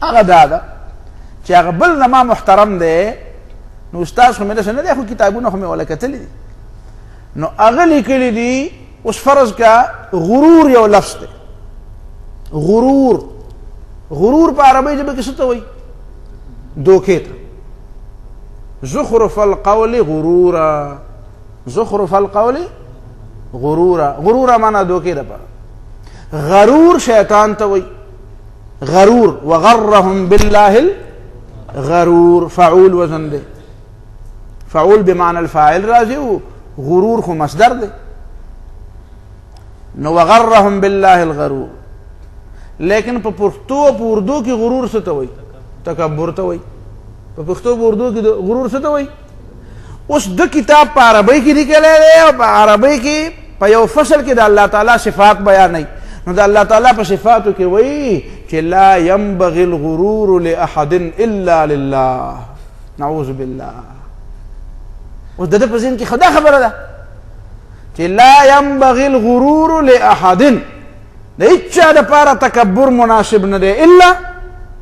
هغه دا ده چې هغه بل زما محترم دی نو استاد خو مې داسې نه دی خو کتابونه خو مې وله کتلي دي. نو هغه لیکلي دي اوس فرض کا غرور یو لفظ دی. غرور په عربۍ ژبه کې څه ته وایي؟ دوکې ته. زخرف القول غرورا. زخرف القول غرورا معنا دوکې دپاره. غرور شیطان ته وایي. غرور وغرهم بالله الغرور فعول وزن دی. فعول بمعنى الفاعل راځي او غرور خو مصدر دی. نو وغرهم بالله الغرور. لیکن په پښتو په اردو کې غرور څه ته وایي؟ تکبر ته وایي. په پښتو په اردو کې غرور څه ته وایي؟ اوس د کتاب په عربۍ کې لیکلی دی او په عربۍ کې په یو فصل کې د الله تعالی صفات بیانوي. نو د الله تعالی په صفاتو کې وایي چې لا ينبغي الغرور لأحد الا لله. نعوذ بالله. اوس د ده په ذهن کې خو دا خبره ده چې لا ينبغي الغرور لأحد د هېچ چا دپاره تکبر مناسب نه دی الا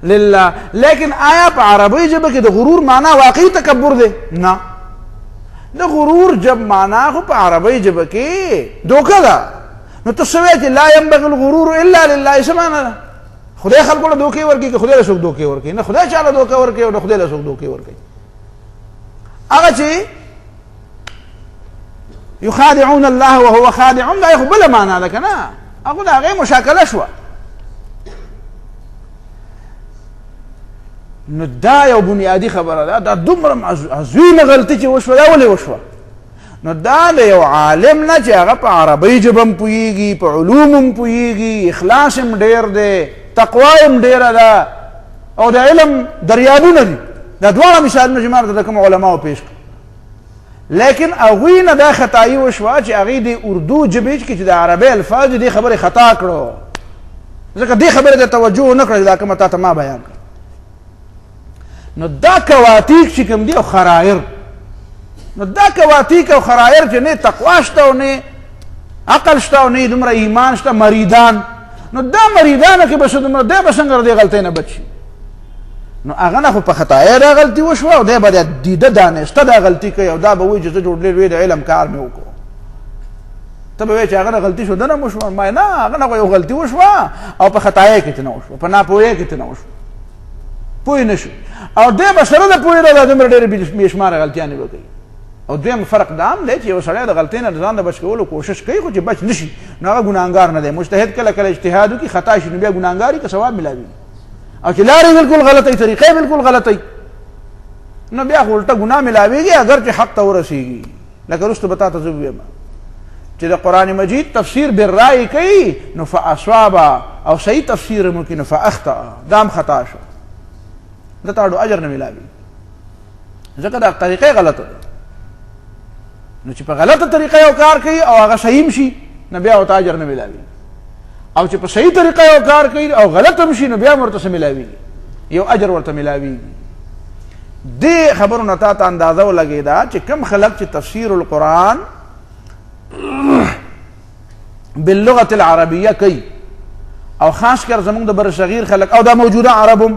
لله. لیکن آیا په عربۍ ژبه کې د غرور معنا واقعي تکبر دی؟ نه. د غرور جب معنا خو په عربۍ ژبه کې دوکه ده. نو ته څه وایې چې لا ينبغي الغرور الا لله څه معنا ده؟ خدای خلکو له دوکې ورکوي که خدای له څوک دوکې ورکوي؟ نه خدای چا له دوکه ورکوي او نه خدای له څوک دوکې ورکوي. هغه چې یخادعون الله وهو خادعهم دا خو بله معنا ده که نه هغه د هغې مشاکله شوه. نو دا یو بنیادي خبره ده. دا دومره عظیمه غلطي چې وشوه دا ولې وشوه؟ نو دا د یو عالم نه چې هغه په عربۍ ژبه هم پوهېږي په علوم هم پوهېږي اخلاص هم ډېر دی تقوا هم ډېره ده او د علم دریابونه دي. دا دواړه مثالونه چې ما درته د کومو علماو پېښ کړل لیکن هغوی نه دا خطایي وشوه چې هغوی د اردو ژبې کې چې د عربۍ الفاظ دې خبرې خطا کړو، ځکه دې خبرې ته توجه نه کړه دا کومه تا ته ما بیان کړه. نو دا کواتیک چې کوم دي او خرایر، نو دا کواتیک او خرایر چې نه تقوا شته او نه عقل شته او نه دومره ایمان شته، مریدان، نو دا مریدانو کې به څه دومره دی به څنګه دې غلطۍ نه بچ شي؟ نو هغه نه خو په خطایه دا غلطي وشوه او دی به د دیده دانسته دا غلطي کوي او دا به وایي چې زه جوړ ډېر د علم کار مې وکړو. ته به وایې چې هغه نه غلطي شو ده نه وشوه، ما نه هغه نه یو غلطي وشوه او په خطایه کې ته نه وشوه، په ناپوهۍ کې ته نه وشوه، پوه نه شو او دی به سره د پوهې نه دا دومره ډېرې بې شماره غلطیانې به کوي. او دویم فرق دا هم دی چې یو سړی د غلطۍ نه ځان د بچ کولو کوشش کوي خو چې بچ نه شي نو هغه ګناهګار نه دی. مجتهد کله کله اجتهاد وکړي خطا شي نو بیا ګناهګاري که ثواب ملاوي، او چې لارې بالکل غلطۍ طریقې بالکل غلطۍ نو بیا خو الټه ګناه ملاویږي اگر چې حق ته ورسېږي. لکه وروسته به تا ته زه ووایم چې د قرآن مجید تفسیر بالرأی کوي نو فاصوابه او صحیح تفسیر مو کوي نو فاخطأ، دا هم خطا شو، ده ته اډو اجر نه ملاوي ځکه دا طریقې غلطه ده. نو چې په غلطه طریقه یو کار کوي او هغه صحیح شي نو بیا ورته اجر نه ملاوي، او چې په صحیح طریقه یو کار کوي او غلط هم شي نو بیا ورته څه ملاویږي؟ یو اجر ورته ملاویږي. دې خبرو نه تا ته اندازه ولګېده چې کوم خلک چې تفسیر القرآن باللغة العربیه کوي او خاص کر زمونږ د بر صغیر خلک او دا موجوده عربم،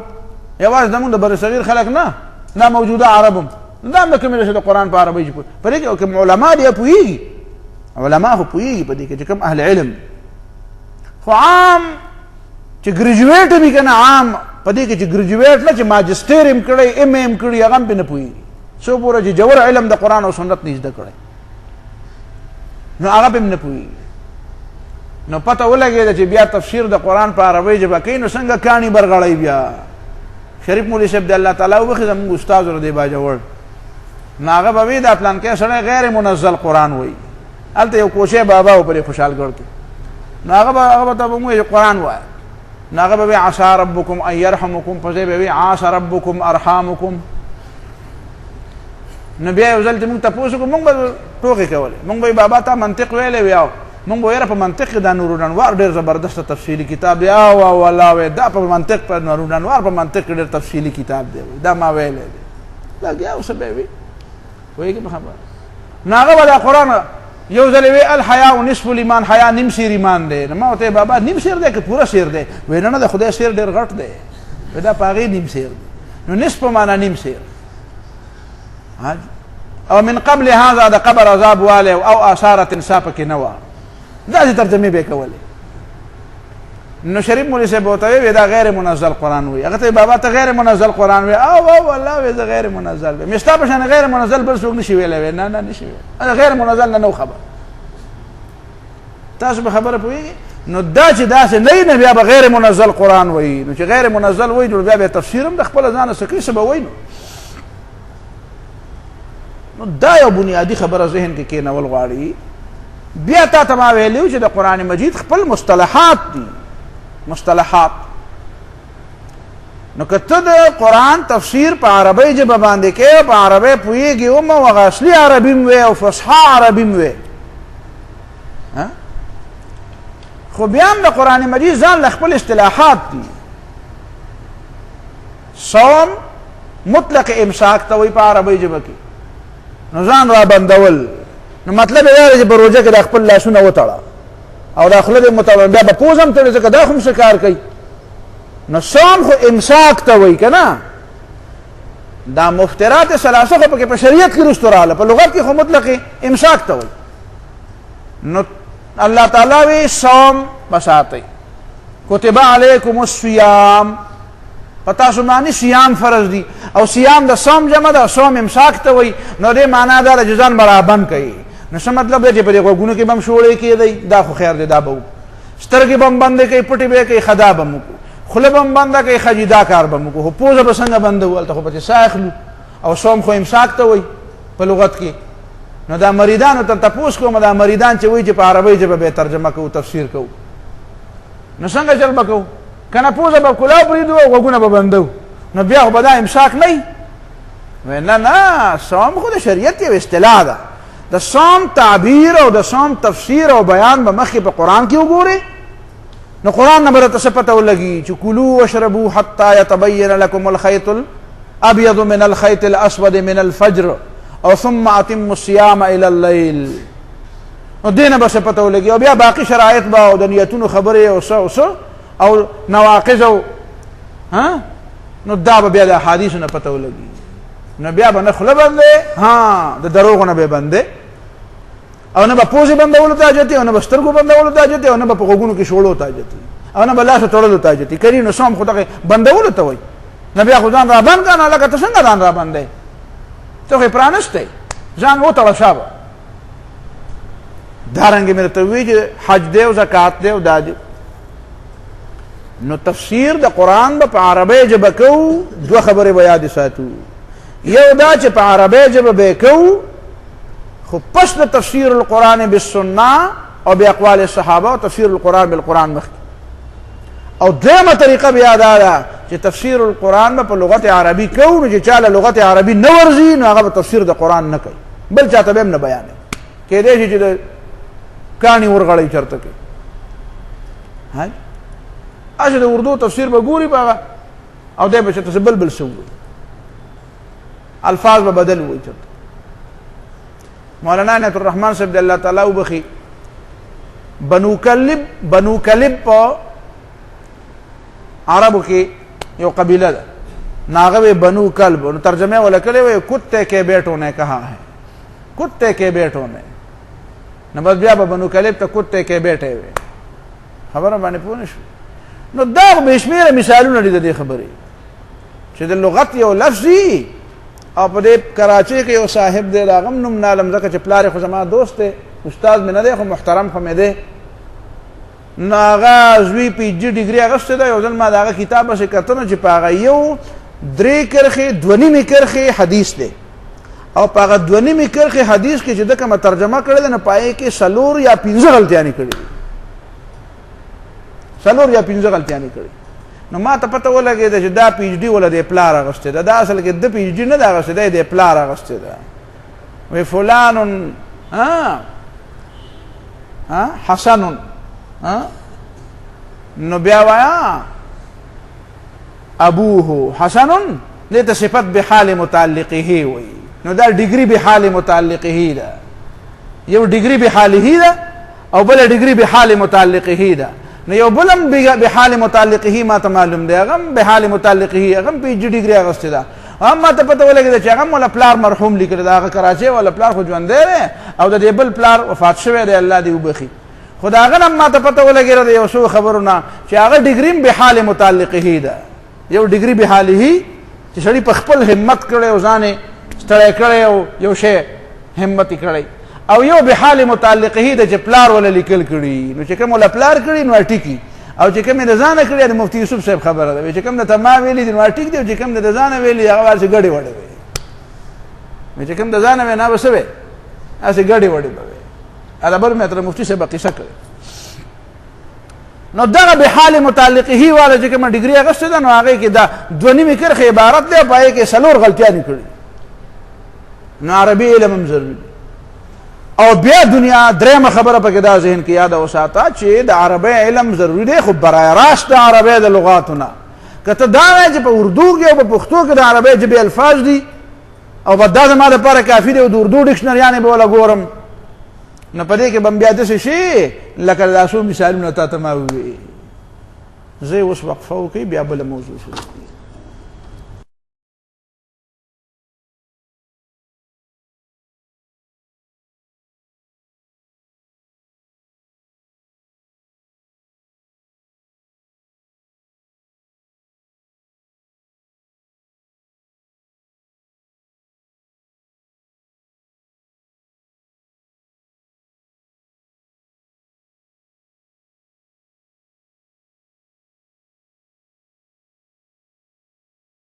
یوازې زمونږ د بر صغیر خلک نه، دا موجوده عربم، دا هم د کومې د قرآن په عربۍ په دې کې کوم علما دي پوهېږي، علما خو پوهېږي په دې کې چې کوم اهل علم، خو عام چې ګریجویټ وي که نه عام په دې کې چې ګریجویټ نه چې ماجسټر هم کړی ام هم کړي هغه هم پرې نه پوهېږي څو پوره چې جوور علم د قرآن او سنت نه زده کړی نو هغه پرې هم نه پوهېږي. نو پته ولګېده چې بیا تفسیر د قرآن په عربۍ ژبه کوي نو څنګه کاڼي برغړی بیا. شریف مولوي صاحب د الله تعالی وبخښي زموږ استاد ور دی باجوړ، نو هغه به وایي دا پلانکی سړی غیر منزل قرآن وایي، هلته یو کوشی بابا و پرې خوشحالګړ کې، نو هغه به ته به وایي قرآن وایه، نو هغه به وایي عسى ربکم ان یرحمکم، په ځای به وایي عسى ربکم ارحامکم. نو بیا یو ځل چې موږ تپوس وکړو موږ به ټوکې کولې، موږ به بابا ته منطق ویلی وي او موږ به یاره په منطق کې دا نورالانوار ډېر زبردسته تفصیلي کتاب دی او والله وایي دا په منطق په نورالانوار په منطق کې ډېر تفصیلي کتاب دی دا ما ویلی دی لګیا اوس به وي پوهېږې په خبره. نو هغه به دا قرآن یو ځل وی الحیا نصف الایمان، حیا نیم سیر ایمان دی. نو ما ورته بابا نیم سیر دی که پوره سیر دی؟ وی نه نه د خدای سیر ډېر غټ دی، وی دا په هغې نیم سیر دی. نو نصف په معنا نیم سیر. او من قبل هذا د قبر عذاب والی او آثار تنسا پکې نه وه، داسې ترجمې به یې کولې. نو شریف مولوي صاحب ورته وی دا غیر منزل قرآن وی، هغه ته بابا ته غیر منزل قرآن وی او والله وی زه غیر منزل وی، مې ستا په شان غیر منزل بل څوک نشي ویلی وی نه نه نشي ویلی غیر منزل نه نو خبر. تاسو به خبره پوهېږئ. نو دا چې داسې نه وي نو بیا به غیر منزل قرآن وایي، نو چې غیر منزل وایي نو بیا به تفسیر هم د خپله ځانه څه کوي څه به وایي. نو دا یو بنیادي خبره ذهن کې کېنول غواړي. بیا تا ته ما ویلي و چې د قرآن مجید خپل مصطلحات دي، مصطلحات. نو که ته د قرآن تفسیر په عربۍ ژبه باندې کوې په عربۍ پوهېږي هم او هغه اصلي عربي م وی او فصحا عربي م وی، خو بیا هم د قرآن مجید ځان له خپل اصطلاحات دي. صوم مطلق امساک ته وایي په عربۍ ژبه کې، نو ځان را بندول، نو مطلب یې دا دی چې په روژه کې د خپل لاسونه وتړه او دا خوله دې متړه، بیا به پوز هم تړې ځکه دا خو هم څه کار کوي. نو صوم خو امساک ته وایي که نه، دا مفترات ثلاثه خو پکې په شریعت کې وروسته راغله، په لغت کې خو مطلق امساک ته وایي. نو الله تعالی وی صوم بساتئ، کتب علیکم الصیام، په تاسو باندې صیام فرض دي او صیام د صوم جمع ده، صوم امساک ته وایي. نو دې معنا دا ده چې ځان به رابند کوي. نو څه مطلب دی چې په دې غوږونو کې به هم شوړې کېدی، دا خو خیر دی دا به وکړو، سترګې به هم بندې کوي، پټې به یې کوي، خدا به هم وکړو، خوله به هم بنده کوي، ښه جي دا کار به هم وکړو، خو پوزه به څنګه بندوو؟ هلته خو پکې ساه اخلو. او صوم خو امساک ته وایي په لغت کې. نو دا مریدانو ته تپوس کوم، دا مریدان چې وایي چې په عربۍ ژبه به ترجمه کوو تفسیر کوو، نو څنګه چل به کوو؟ که نه پوزه به کلاو پرېږدو او غوږونه به بندو، نو بیا خو به دا امساک نه وي، نه نه صوم خو د شریعت یو اصطلاح ده د صوم تعبیر او د صوم تفسیر او بیان به مخکې په قرآن کې وګورئ نو قرآن نه به درته څه پته ولګي چې کلوا واشربوا حتی یتبین لکم الخیط الابیض من الخیط الاسود من الفجر او ثم اتموا الصیام الى الليل نو دې نه به څه پته ولګي او بیا باقي شرایط به او د نیتونو خبرې او څه او نواقض او نو دا به بیا د احادیثو نه پته ولګي نو بیا به نه خوله بندې د دروغو نه به بندې او نه به پوزې بندولو ته حاجت او نه به سترګو بندولو ته حاجت او نه به په غوږونو کې شوړو ته حاجت او نه به لاسو تړلو ته حاجت کوي نو صوم خو دغه بندولو ته وایي نه بیا خو ځان را بند که نه لکه ته څنګه ځان را بندې ته خو یې پرانستی ځان وتړه شابه دارنګې مې درته ووایي چې حج دی او زکات دی او دا دی نو تفسیر د قرآن به په عربۍ ژبه کوو دوه خبرې به یاد ساتو یو دا چې په عربۍ ژبه به کوو خو پس د تفسیر القرآن بالسنه او باقوال الصحابه او تفسیر القرآن بالقرآن مخکې او دویمه طریقه بیا دا ده چې تفسیر القرآن به په لغت عربي کوو نو چې چاله لغت عربي نه ورځي نو هغه به تفسیر د قرآن نه کوي بل چاته به هم نه بیانوي کېدای شي چې د کاڼي ورغړی چرته کوي اشه د اردو تفسیر به ګوري په هغه او دی به چېرته څه بل څه ووایي الفاظ به بدل ووایي چېرته مولانا عنایت الرحمن صاحب د الله تعالی وبخي بنو کلب په عربو کې یو قبیله ده ناغه بنو کلب نو ترجمه ولا کړی وي کتے کے بیٹوں نے کہا ہے کتے کے بیٹوں نے نو بس بیا به بنو کلب ته کتے کے بیٹے وي خبره باندې پوه نه شو نو دا به شمیره مثالونه دي د دې خبرې چې د لغت یو لفظي او په دې کراچۍ کې یو صاحب دی د هغه هم نوم نه علم ځکه چې پلار یې خو زما دوست دی استاد مې نه دی خو محترم خو مې دی نو هغه زوی پي جي ډګري اخیستی دی یو ځل ما د هغه کتاب پسې کتنه چې په هغه یو 3 کرښې 2.5 کرښې حدیث دی او په هغه 2.5 کرښې حدیث کې چې ده کومه ترجمه کړې ده نو په هغې کې 4 یا 5 غلطیانې کړي دي 4 یا 5 غلطیانې کړي نو ما ته پته ولګېده چې دا پی ایچ ډي وله د پلار اغوستې ده دا اصل کې د پی ایچ ډي نه ده اغوستې ده د پلار اغوستې ده وی فلان حسن نو بیا وایا ابوه حسن دې ته صفت بحال متعلقه وی نو دا ډیګري بحال متعلقه ده یو ډیګري بحاله ده او بل ډیګري بحال متعلقه ده نو یو بلم بحال متعلقه ما ته معلوم دی هغه بحال متعلقه هغه پی جی ډیګري اغوستې ده ما ته پته ولګېده چې هغه ولا پلار مرحوم لیکلی ده هغه کراچۍ ولا پلار خو ژوندی دی او د دې بل پلار وفات شوی دی الله دې وبخي خو د هغه نه ما ته پته ولګېده د یو څو خبرو نه چې هغه ډیګري هم بحال متعلقه ده یو ډیګري بحاله چې سړي په خپل همت کړی او ځان یې ستړی کړی او یو شی همت یې کړی او یو بحال متعلقه ده چې پلار ولا لیکل کړي نو چې کوم ولا پلار کړي نو ټیکی او چې کوم د ځانه کړي د مفتی یوسف صاحب خبره ده چې کوم د تمام ویلي دي نو ټیک دی او چې کوم د ځانه ویلي هغه ورسې ګډې وړې وي چې کوم د ځانه وی نه بسوي اسې ګډې وړې به اله بل مې تر مفتی صاحب قصه کړې نو دغه بحال متعلقه والا چې کوم ډیګري اغوستې ده نو هغې کې دا 2.5 کرښې عبارت دی په هغې کې 4 غلطیانې کړي نو عربي علم هم ضروري او بیا دنیا درېمه خبره پکې دا ذهن کې یاد وساته چې د عربی علم ضروري دی خو برای راست د عربی د لغاتو نه که ته دا وایې چې په اردو کې او په پښتو کې د عربی ژبې الفاظ دي او بس دا زما دپاره کافي دی او د اردو ډکشنریانې به وله ګورم نو په دې کې به م بیا داسې شي لکه دا څو مثالونه تا ته ما ووایي زه اوس وقفه وکړئ بیا بله موضوع شروع